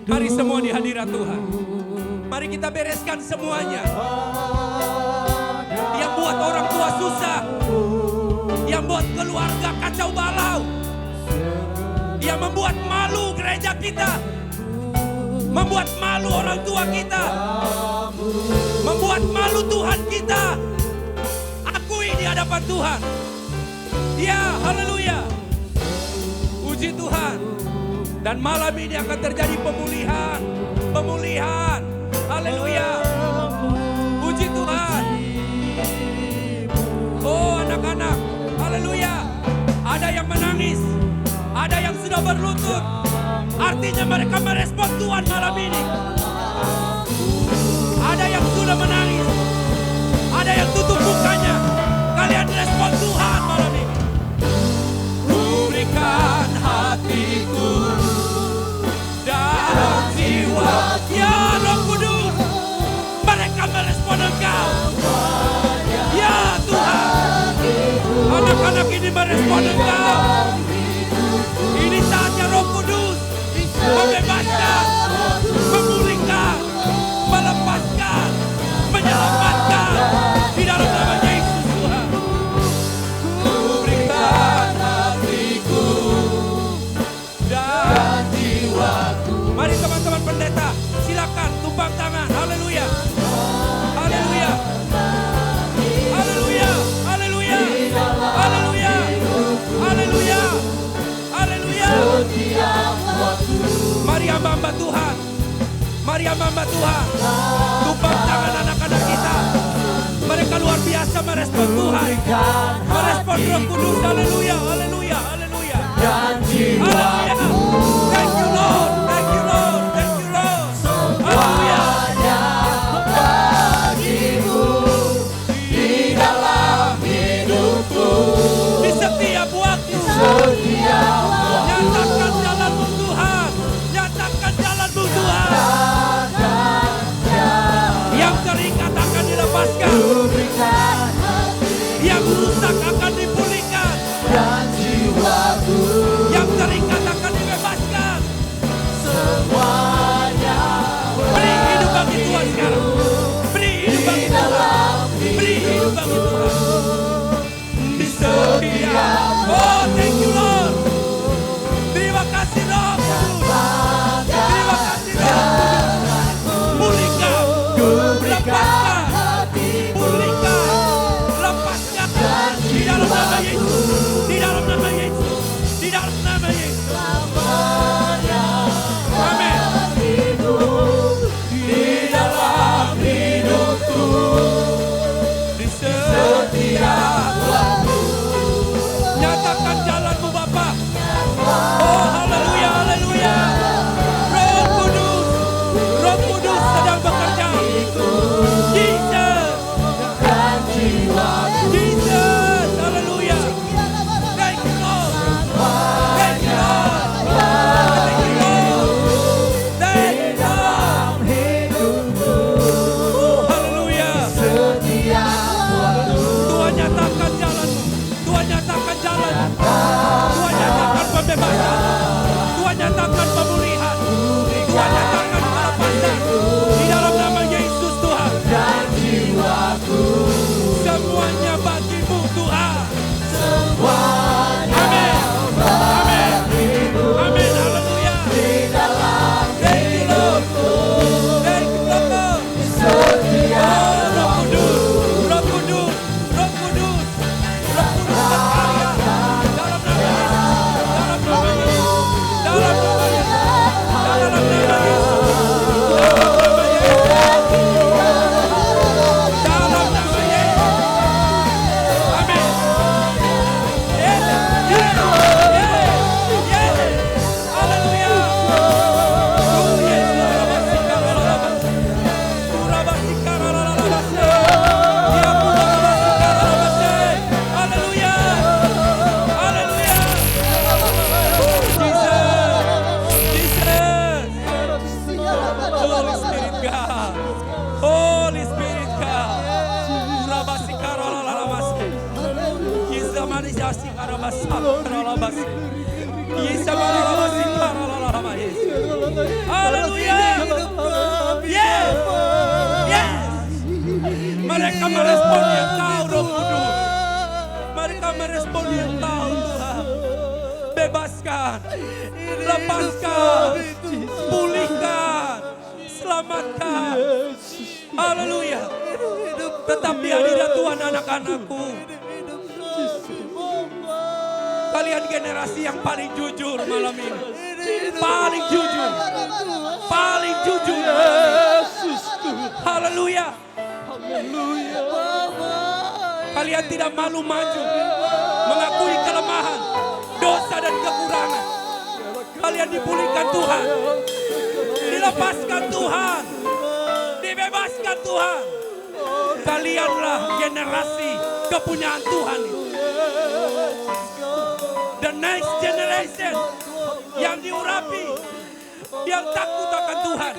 Mari semua di hadirat Tuhan. Mari kita bereskan semuanya. Yang buat orang tua susah. Yang buat keluarga kacau balau. Yang membuat malu gereja kita. Membuat malu orang tua kita. Membuat malu Tuhan kita. Akui di hadapan Tuhan. Ya, haleluya. Puji Tuhan. Dan malam ini akan terjadi pemulihan. Pemulihan. Haleluya. Puji Tuhan. Oh anak-anak. Haleluya. Ada yang menangis. Ada yang sudah berlutut. Artinya mereka merespon Tuhan malam ini. Ada yang sudah menangis. Ada yang tutup mukanya. Kalian respon Tuhan malam ini. Berikan hatiku dan jiwa. Ya Roh Kudus. Mereka merespon Engkau. Ya Tuhan. Anak-anak ini merespon Engkau. Ini saatnya Roh Kudus membebaskan, memulihkan, melepaskan, menyelamatkan di dalam nama Yesus Tuhan. Ku berikan hatiku dan jiwaku. Mari teman-teman pendeta, silakan tumpang tangan. Haleluya. Haleluya. Haleluya. Haleluya. Haleluya. Haleluya. Roh Kudus, haleluya, haleluya, haleluya. Haleluya. Thank you Lord, thank you Lord, thank you Lord. Haleluya. Di setiap waktu, nyatakan jalanmu Tuhan, nyatakan jalanmu Tuhan. Yang terikat akan dilepaskan, yang rusak akan dipulihkan, yang terikat akan dibebaskan. Beri hidup bagi Tuhan sekarang, beri hidup bagi Tuhan, beri hidup bagi Tuhan. Di setiap, oh thank you Lord. Terima kasih Roh Kudus, terima kasih Roh Kudus. Pulihkan, lepaskan, pulihkan, lepaskan. Di dalam nama Yesus, di dalam nama Yesus, di dalam nama Yesus. Amin. Di dalam hidupku, di setiap waktu, nyatakan jalanmu Bapa. Oh haleluya, haleluya. Roh Kudus, Roh Kudus sedang bekerja. Jesus, Jesus, haleluya. Thank you Lord, thank you Lord, thank you Lord, thank you Lord. Oh haleluya. Tuhan nyatakan jalanmu, Tuhan nyatakan jalanmu, Tuhan nyatakan pembebasan, Tuhan nyatakan pemulihan, Tuhan nyatakan kelepasan. Di dalam nama Yesus Tuhan. Semuanya bagimu Tuhan. Amin. Amin. Amin. Haleluya. Thank you Lord. Thank you Lord. Oh, Roh Kudus, Roh Kudus, Roh Kudus, Roh Kudus berkarya dalam nama Yesus, dalam nama Yesus, dalam nama Yesus, dalam nama Yesus, dalam nama Yesus. Amin. Yes, yes, yes, yes. Haleluya. Oh yes, haleluya. Haleluya. Jesus. Jesus. Holy Spirit God. Holy Spirit God. Haleluya. Yes. Yes. Mereka merespon Engkau Roh Kudus. Mereka merespon Engkau Tuhan. Bebaskan, lepaskan, pulihkan, selamatkan. Haleluya. Tetap di hadirat Tuhan anak-anakku. Kalian generasi yang paling jujur malam ini. Paling jujur. Paling jujur. Haleluya. Kalian tidak malu maju, mengakui kelemahan, dosa dan kekurangan. Kalian dipulihkan Tuhan, dilepaskan Tuhan, dibebaskan Tuhan. Kalianlah generasi kepunyaan Tuhan. The next generation yang diurapi, yang takut akan Tuhan,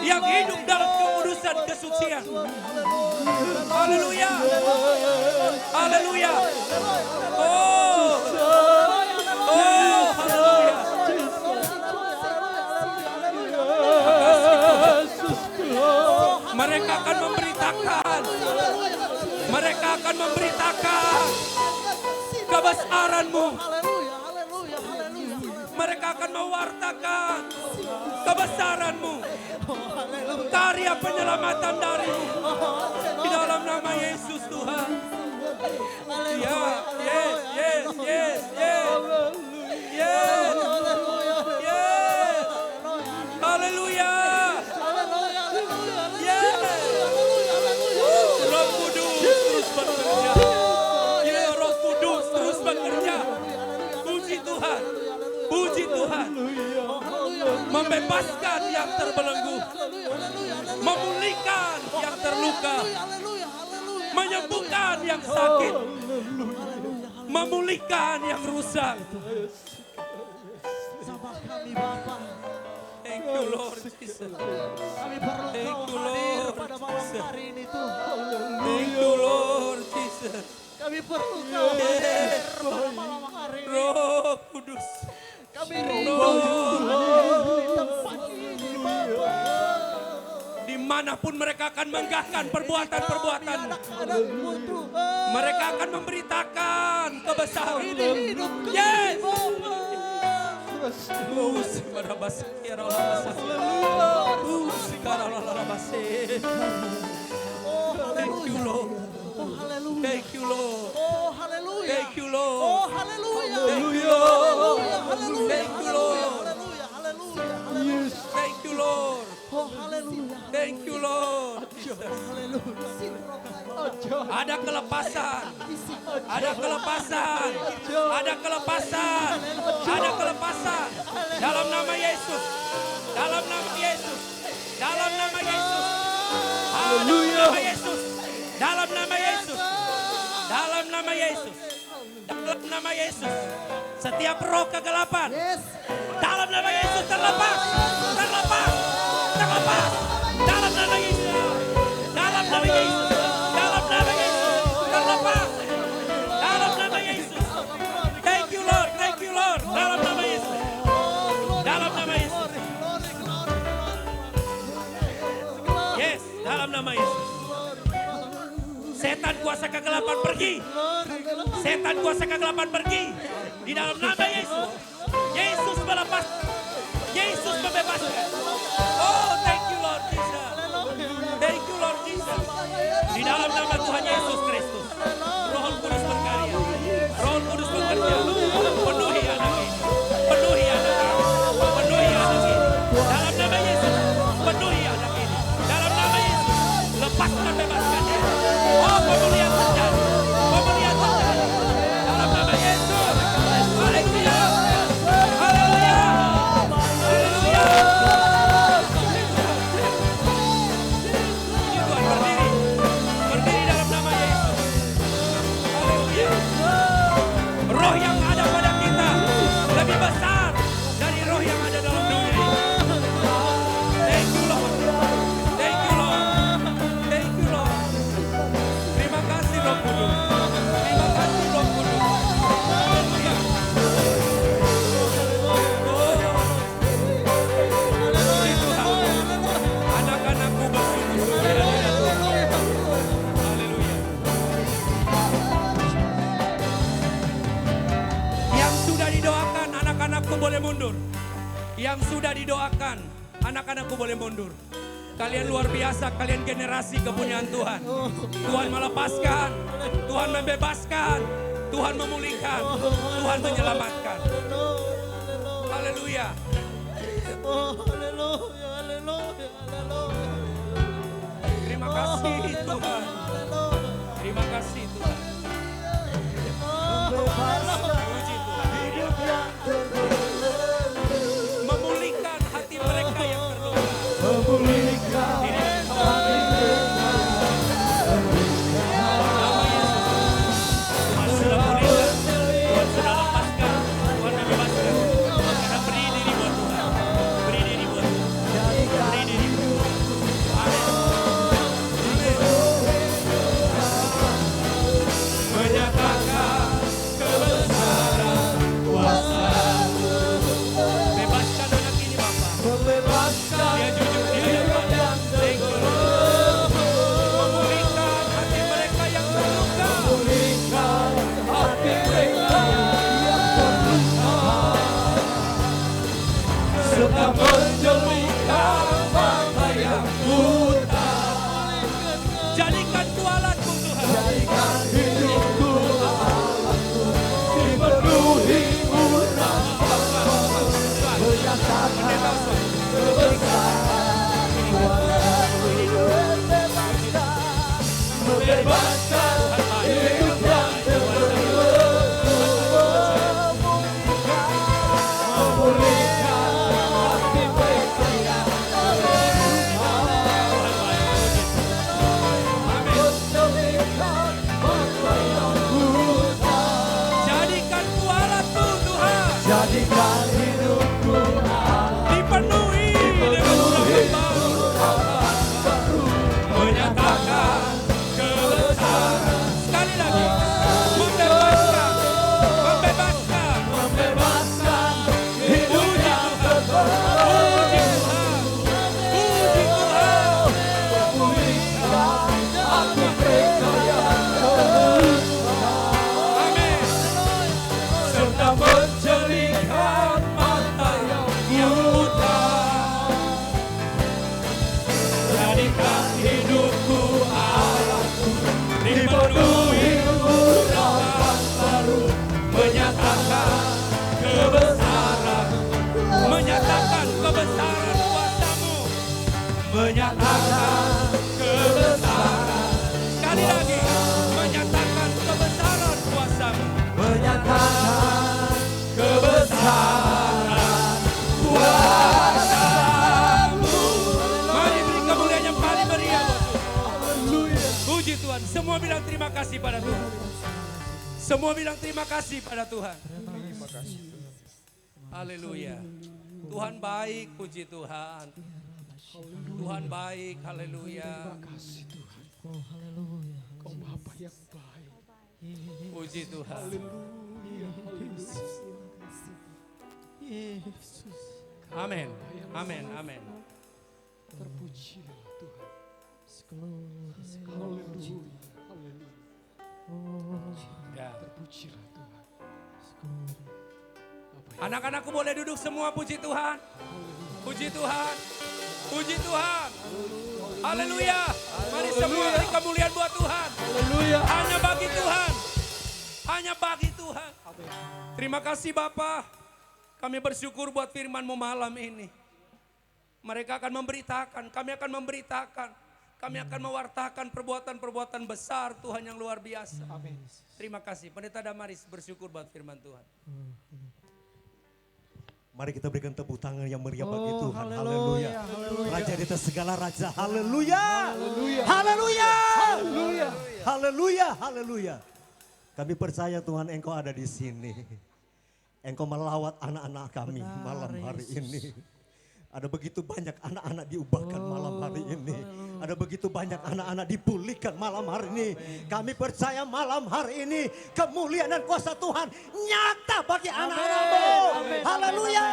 yang hidup dalam kekudusan kesucian. Haleluya. Haleluya. Oh. Oh, haleluya. Mereka akan memberitakan. Mereka akan memberitakan kebesaran-Mu. Mereka akan mewartakan kebesaran-Mu, karya penyelamatan dari-Mu. Di dalam nama Yesus Tuhan. Ya, yes, yes, yes, yes. Yes. Yes. Haleluya. Yes. Roh Kudus terus bekerja. Ya, Roh Kudus Tuhan. Membebaskan yang terbelenggu. Memulihkan yang terluka. Menyembuhkan yang sakit. Memulihkan yang rusak. Sama kami Bapa. Thank you Lord Jesus. Kami perlu Thank Kau you, hadir Lord pada malam hari ini Tuhan. Thank you Lord Jesus. Kami perlu Kau hadir pada malam hari ini. Roh Kudus. Kami rindu hadir di tempat ini Bapa. Dimanapun mereka akan menggahkan perbuatan-perbuatan. Anak-anakmu Tuhan. Mereka akan memberitakan kebesaran. Ini hidup kami Yes. Bapa. Oh Thank you haleluya. Lord. Oh haleluya. Thank you Lord. Oh haleluya. Thank you Lord. Oh haleluya. Thank you Lord. Haleluya. Thank you Lord. Haleluya. Haleluya. Haleluya. Thank you Lord. Oh haleluya. Thank you Lord. Ada kelepasan. Ada kelepasan. Ada kelepasan. Ada kelepasan. Dalam nama Yesus. Dalam nama Yesus. Dalam nama Yesus. Haleluya. Dalam nama Yesus. Dalam nama Yesus. Dalam nama Yesus. Dalam nama Yesus. Setiap roh kegelapan. Dalam nama Yesus terlepas. Terlepas. Terlepas. Dalam nama Yesus. Dalam nama Yesus. Dalam nama Yesus. Terlepas. Dalam nama Yesus. Thank you Lord. Thank you Lord. Dalam nama Yesus. Dalam nama Yesus. Yes. Dalam nama Yesus. Setan kuasa kegelapan pergi. Setan kuasa kegelapan pergi. Di dalam nama Yesus. Yesus melepas. Yesus membebaskan. Oh, thank you Lord Jesus. Thank you Lord Jesus. Di dalam nama Tuhan Yesus Kristus. Roh Kudus berkarya. Roh Kudus bekerja. Penuhi anak ini. Penuhi anak ini. Penuhi anak ini. Dalam nama Yesus. Penuhi anak ini. Dalam nama Yesus. Lepaskan, bebaskan dia. Oh, pemulihan terjadi. Pemulihan terjadi. Dalam nama Yesus. Haleluya. Haleluya. Haleluya. Tuhan berdiri. Berdiri dalam nama Yesus. Haleluya. Roh yang ada pada kita lebih besar dari roh yang ada dalam dunia ini. Thank you Lord. Thank you Lord. Thank you Lord. Terima kasih Roh Kudus. Terima kasih Roh Kudus. Haleluya. Puji Tuhan. Anak-anakku bersungguh-sungguh di hadirat Tuhan. Haleluya. Yang sudah didoakan, anak-anakku boleh mundur. Yang sudah didoakan, anak-anakku boleh mundur. Kalian luar biasa, kalian generasi kepunyaan Tuhan. Tuhan melepaskan, Tuhan membebaskan, Tuhan memulihkan, Tuhan menyelamatkan. Haleluya. Oh haleluya. Haleluya. Haleluya. Terima kasih Tuhan. Terima kasih Tuhan. Puji Tuhan. Memulihkan hati mereka yang terluka. Nama Yesus. Tuhan sudah pulihkan. Tuhan sudah lepaskan. Tuhan membebaskan. Karena beri diri buat Tuhan. Beri diri buat Tuhan. Beri diri buat Tuhan. Amin. Menyatakan kebesaran menyatakan kebesaran. Sekali lagi, menyatakan kebesaran kuasa-Mu. Menyatakan kebesaran Kuasa-Mu. Mari beri kemuliaan yang paling meriah buat Tuhan. Puji Tuhan. Semua bilang terima kasih pada Tuhan. Semua bilang terima kasih pada Tuhan. Haleluya. Tuhan baik, puji Tuhan. Tuhan baik, haleluya. Puji Tuhan. Amin, amin, amin. Ya. Anak-anakku boleh duduk semua, puji Tuhan. Puji Tuhan. Puji Tuhan. Haleluya. Mari semua beri kemuliaan buat Tuhan. Haleluya. Hanya bagi Tuhan. Hanya bagi Tuhan. Terima kasih Bapa. Kami bersyukur buat firman-Mu malam ini. Mereka akan memberitakan, kami akan memberitakan. Kami akan mewartakan perbuatan-perbuatan besar Tuhan yang luar biasa. Amin. Terima kasih. Pendeta Damaris bersyukur buat firman Tuhan. Mari kita berikan tepuk tangan yang meriah bagi Tuhan. Haleluya. Raja di atas segala raja. Haleluya. Haleluya. Haleluya. Haleluya. Haleluya. Kami percaya Tuhan Engkau ada di sini. Engkau melawat anak-anak kami malam hari ini. Ada begitu banyak anak-anak diubahkan malam hari ini. Ada begitu banyak anak-anak dipulihkan malam hari ini. Kami percaya malam hari ini kemuliaan dan kuasa Tuhan nyata bagi anak-anak-Mu. Haleluya.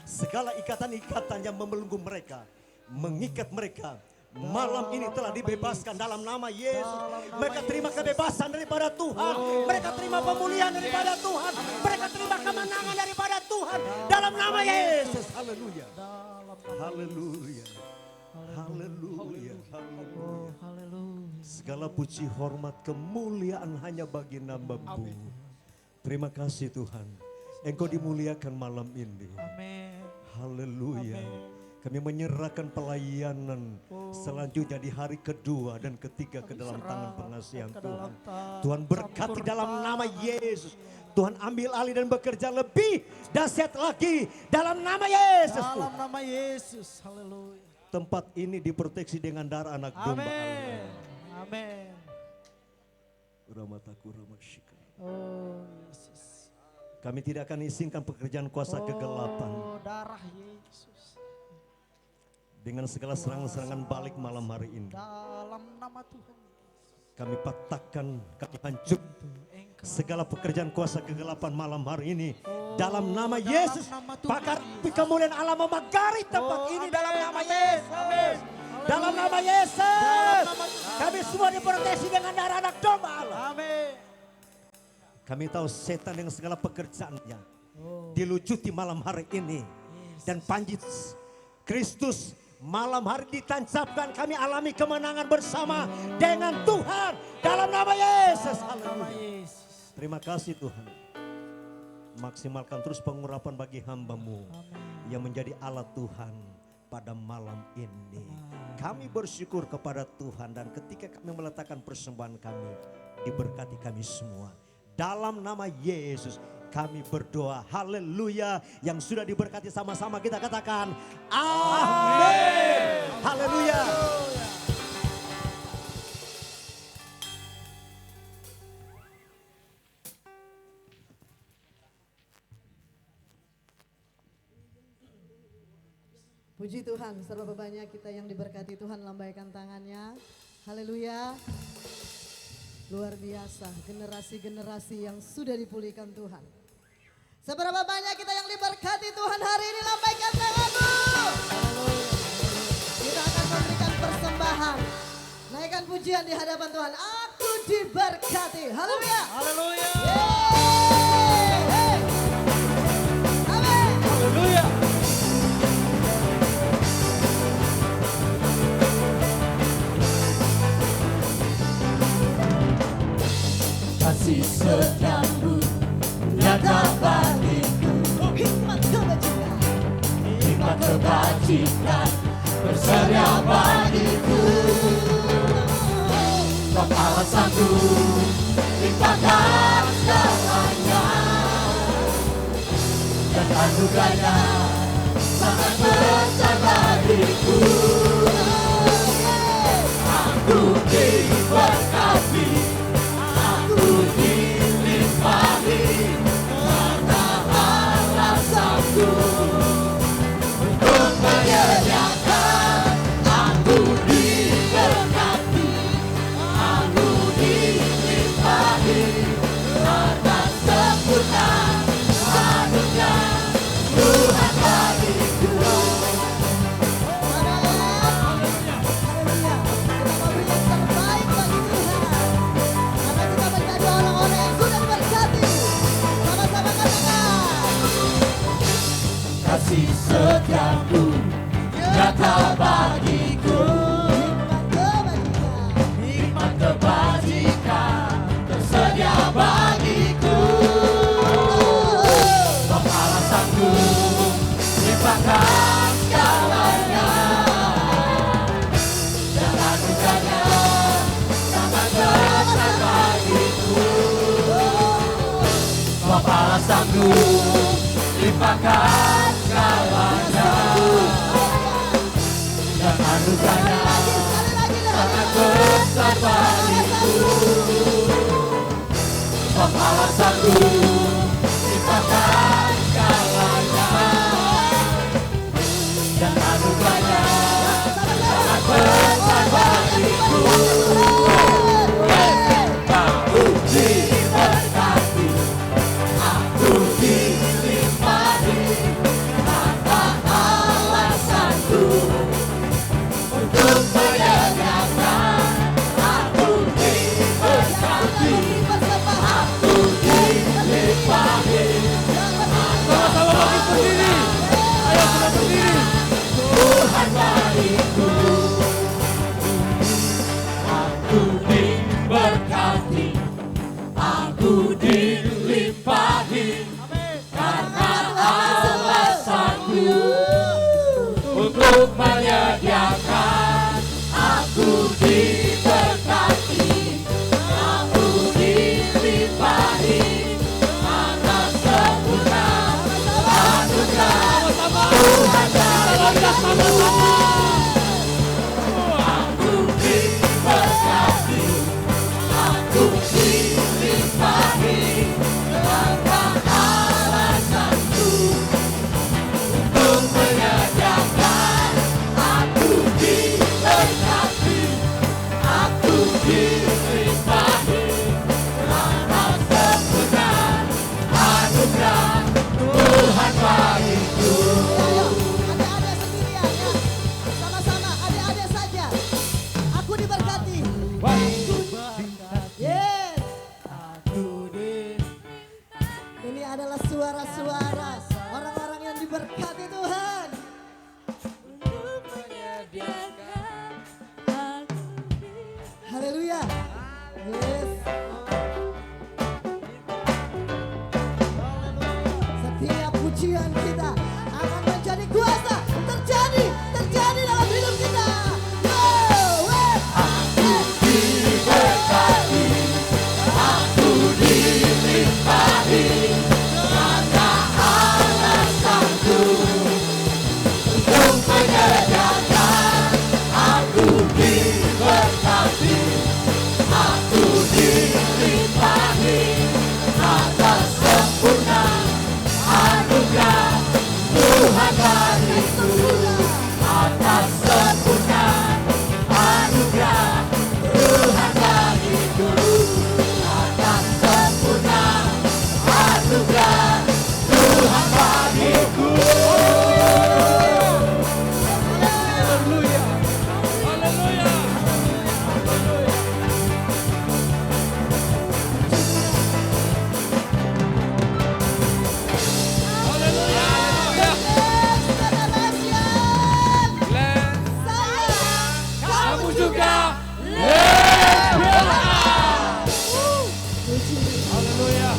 Segala ikatan-ikatan yang membelenggu mereka, mengikat mereka, malam ini telah dibebaskan dalam nama Yesus. Mereka terima kebebasan daripada Tuhan. Mereka terima pemulihan daripada Tuhan. Mereka terima kemenangan daripada Tuhan dalam nama Yesus. Haleluya. Haleluya. Haleluya. Haleluya. Segala puji, hormat, kemuliaan hanya bagi nama-Mu. Terima kasih Tuhan. Engkau dimuliakan malam ini. Haleluya. Kami menyerahkan pelayanan selanjutnya di hari kedua dan ketiga ke dalam tangan pengasihan Tuhan. Tuhan berkati dalam nama Yesus. Tuhan ambil alih dan bekerja lebih dahsyat lagi dalam nama Yesus. Dalam nama Yesus. Haleluya. Tempat ini diproteksi dengan darah anak domba Allah. Amin. Ramataku ramasyika. Oh Yesus. Kami tidak akan izinkan pekerjaan kuasa kegelapan. Oh darah Yesus. Dengan segala serangan-serangan balik malam hari ini. Dalam nama Tuhan. Kami patahkan, kami hancurkan segala pekerjaan kuasa kegelapan malam hari ini. Dalam nama Yesus, pakar kemuliaan Allah memagari tempat ini dalam nama Yesus. Dalam nama Yesus, kami semua diproteksi dengan darah anak domba Allah. Amin. Kami tahu setan dengan segala pekerjaannya dilucuti malam hari ini. Dan panji Kristus malam hari ditancapkan, kami alami kemenangan bersama dengan Tuhan dalam nama Yesus. Haleluya. Terima kasih Tuhan. Maksimalkan terus pengurapan bagi hamba-Mu yang menjadi alat Tuhan pada malam ini. Kami bersyukur kepada Tuhan dan ketika kami meletakkan persembahan kami, diberkati kami semua. Dalam nama Yesus kami berdoa, haleluya. Yang sudah diberkati sama-sama kita katakan amin. Haleluya. Puji Tuhan, serba banyak kita yang diberkati Tuhan, lambaikan tangannya. Haleluya. Luar biasa, generasi-generasi yang sudah dipulihkan Tuhan. Seberapa banyak kita yang diberkati Tuhan hari ini, lambaikan tanganmu. Kita akan memberikan persembahan. Naikkan pujian di hadapan Tuhan. Aku diberkati. Haleluya. Haleluya. Amin. Haleluya. Kasih setiamu nyata bagiku, Hikmat kebajikan hikmat kebajikan bersama tersedia bagiku. Sebab alasanku limpahkan segalanya, dan anugerahnya sangat besar bagiku. Aku diberkati, aku dilimpahi, karena alasanku untuk menyediakan. Aku diberkati, aku dilimpahi, karena sempurna anugerah Tuhan bagiku. Haleluya. Kita mau beri yang terbaik bagi Tuhan. Karena kita menjadi orang-orang yang sudah diberkati. Sama-sama katakan. Kasih setiamu nyata bagiku, hikmat kebajikan tersedia bagiku. Sebab alasanku limpahkan segalanya, dan anugerahnya sangat besar bagiku. Sebab alasanku limpahkan segalanya, dan anugerahnya sangat besar bagiku. Sebab alasanku limpahkan segalanya, dan anugerahnya sangat besar bagiku. Aku diberkati, aku dilimpahi, tanpa alasanku untuk menyediakan. Aku diberkati, aku dilimpahi, sama-sama bagi berdiri. Ayo kita berdiri. Tuhan bagiku. Aku diberkati, aku dilimpahi, karena alasanku untuk menyediakan. Aku diberkati, aku dilimpahi, karena sempurna anugerah Tuhan bagiku. Aku diberkati, aku dilimpahi, karena alasanku untuk menyediakan. Aku diberkati, aku dilimpahi, karena sempurna anugerah Tuhan bagiku. Ayo, adik-adik sendirian ya. Sama-sama, adik-adik saja. Aku diberkati. Yes. Ini adalah suara-suara orang-orang yang diberkati Tuhan. Haleluya. Yes. Setiap pujian kita akan menjadi kuasa. Terjadi dalam hidup kita. Yo, Diberkati, aku dilimpahi, karena alasanku untuk menyediakan. Aku diberkati, aku dilimpahi, atas sempurna anugerah Tuhan bagiku. Atas sempurna anugerah Tuhan bagiku. Atas sempurna anugerah Tuhan bagiku. Haleluya. Haleluya. Haleluya. Glenn, kamu juga. Haleluya.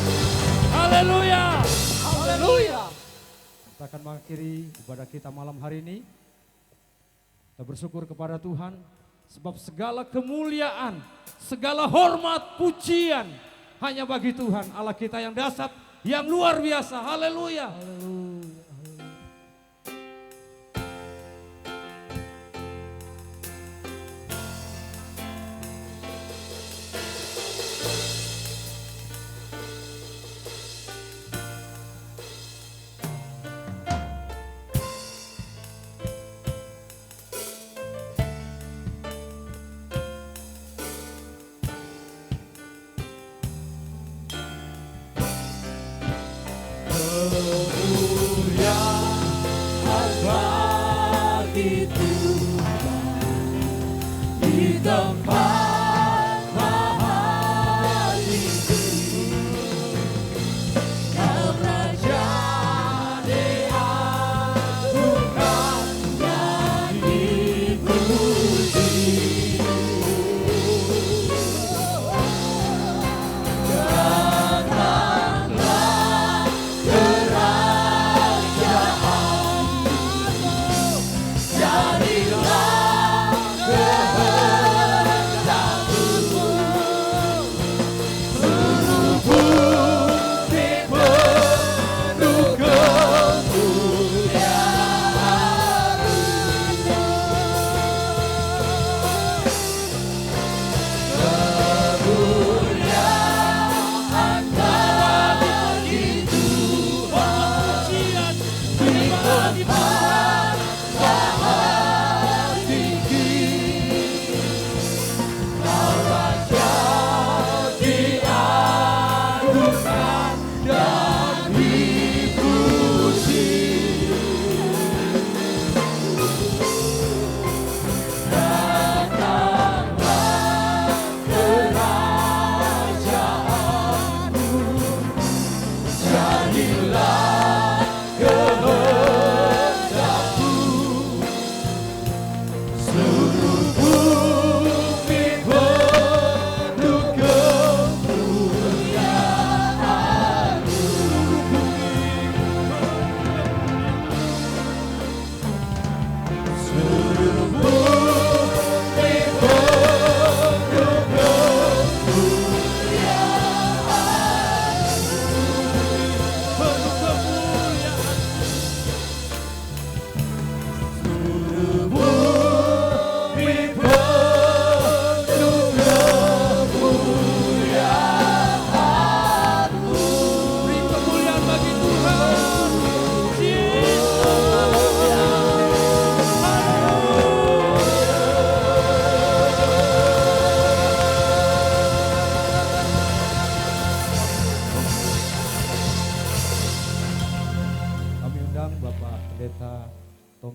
Haleluya. Haleluya. Kita akan mengakhiri ibadah kita malam hari ini. Kita bersyukur kepada Tuhan sebab segala kemuliaan, segala hormat, pujian hanya bagi Tuhan Allah kita yang dahsyat, yang luar biasa. Haleluya.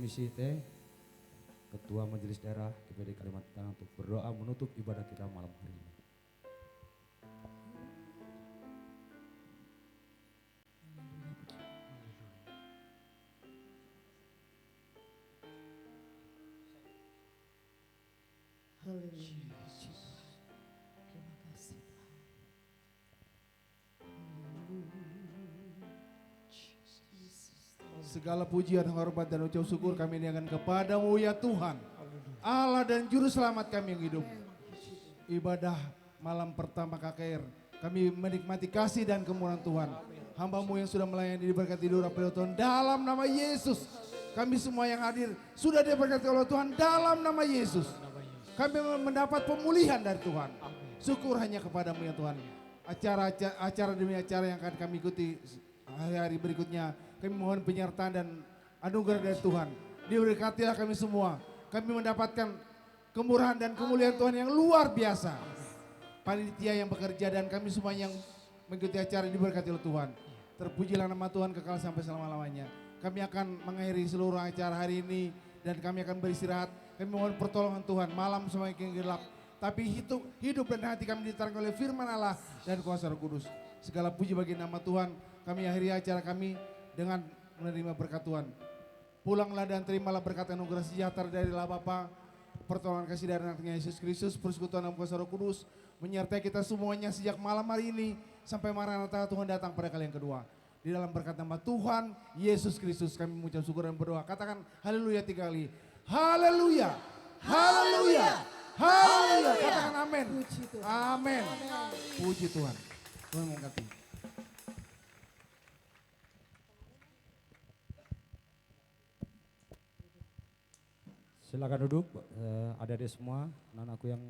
Site, Ketua Majelis Daerah KPD Kalimantan Tengah untuk berdoa menutup ibadah kita malam hari ini. Haleluya. Terima kasih Tuhan. Segala pujian, hormat dan ucap syukur kami niatkan kepadamu ya Tuhan, Allah dan Juru Selamat kami yang hidup. Ibadah malam pertama KKR, kami menikmati kasih dan kemurahan Tuhan. Hamba-Mu yang sudah melayani diberkati doa Tuhan dalam nama Yesus. Kami semua yang hadir sudah diberkati oleh Tuhan dalam nama Yesus. Kami mendapat pemulihan dari Tuhan. Syukur hanya kepadamu ya Tuhan. Acara demi acara yang akan kami ikuti hari-hari berikutnya, kami mohon penyertaan dan anugerah dari Tuhan. Diberkatilah kami semua. Kami mendapatkan kemurahan dan kemuliaan Tuhan yang luar biasa. Panitia yang bekerja dan kami semua yang mengikuti acara diberkati oleh Tuhan. Terpujilah nama Tuhan kekal sampai selama-lamanya. Kami akan mengakhiri seluruh acara hari ini dan kami akan beristirahat. Kami mohon pertolongan Tuhan, malam semakin gelap. Tapi hidup dan hati kami diterangkan oleh firman Allah dan kuasa Roh Kudus. Segala puji bagi nama Tuhan. Kami akhiri acara kami dengan menerima berkat Tuhan. Pulanglah dan terimalah berkat anugerah sejahtera dari Allah Bapa, pertolongan kasih dari anaknya Yesus Kristus, persekutuan dan kuasa Roh Kudus, menyertai kita semuanya sejak malam hari ini sampai Maranatha Tuhan datang pada kali yang kedua. Di dalam berkat nama Tuhan Yesus Kristus kami mengucap syukur dan berdoa. Katakan haleluya 3 kali. Haleluya. Haleluya. Haleluya. Katakan amin. Puji Tuhan. Amin. Puji Tuhan. Tuhan memberkati. Silakan duduk, adik-adik semua, anak-anakku yang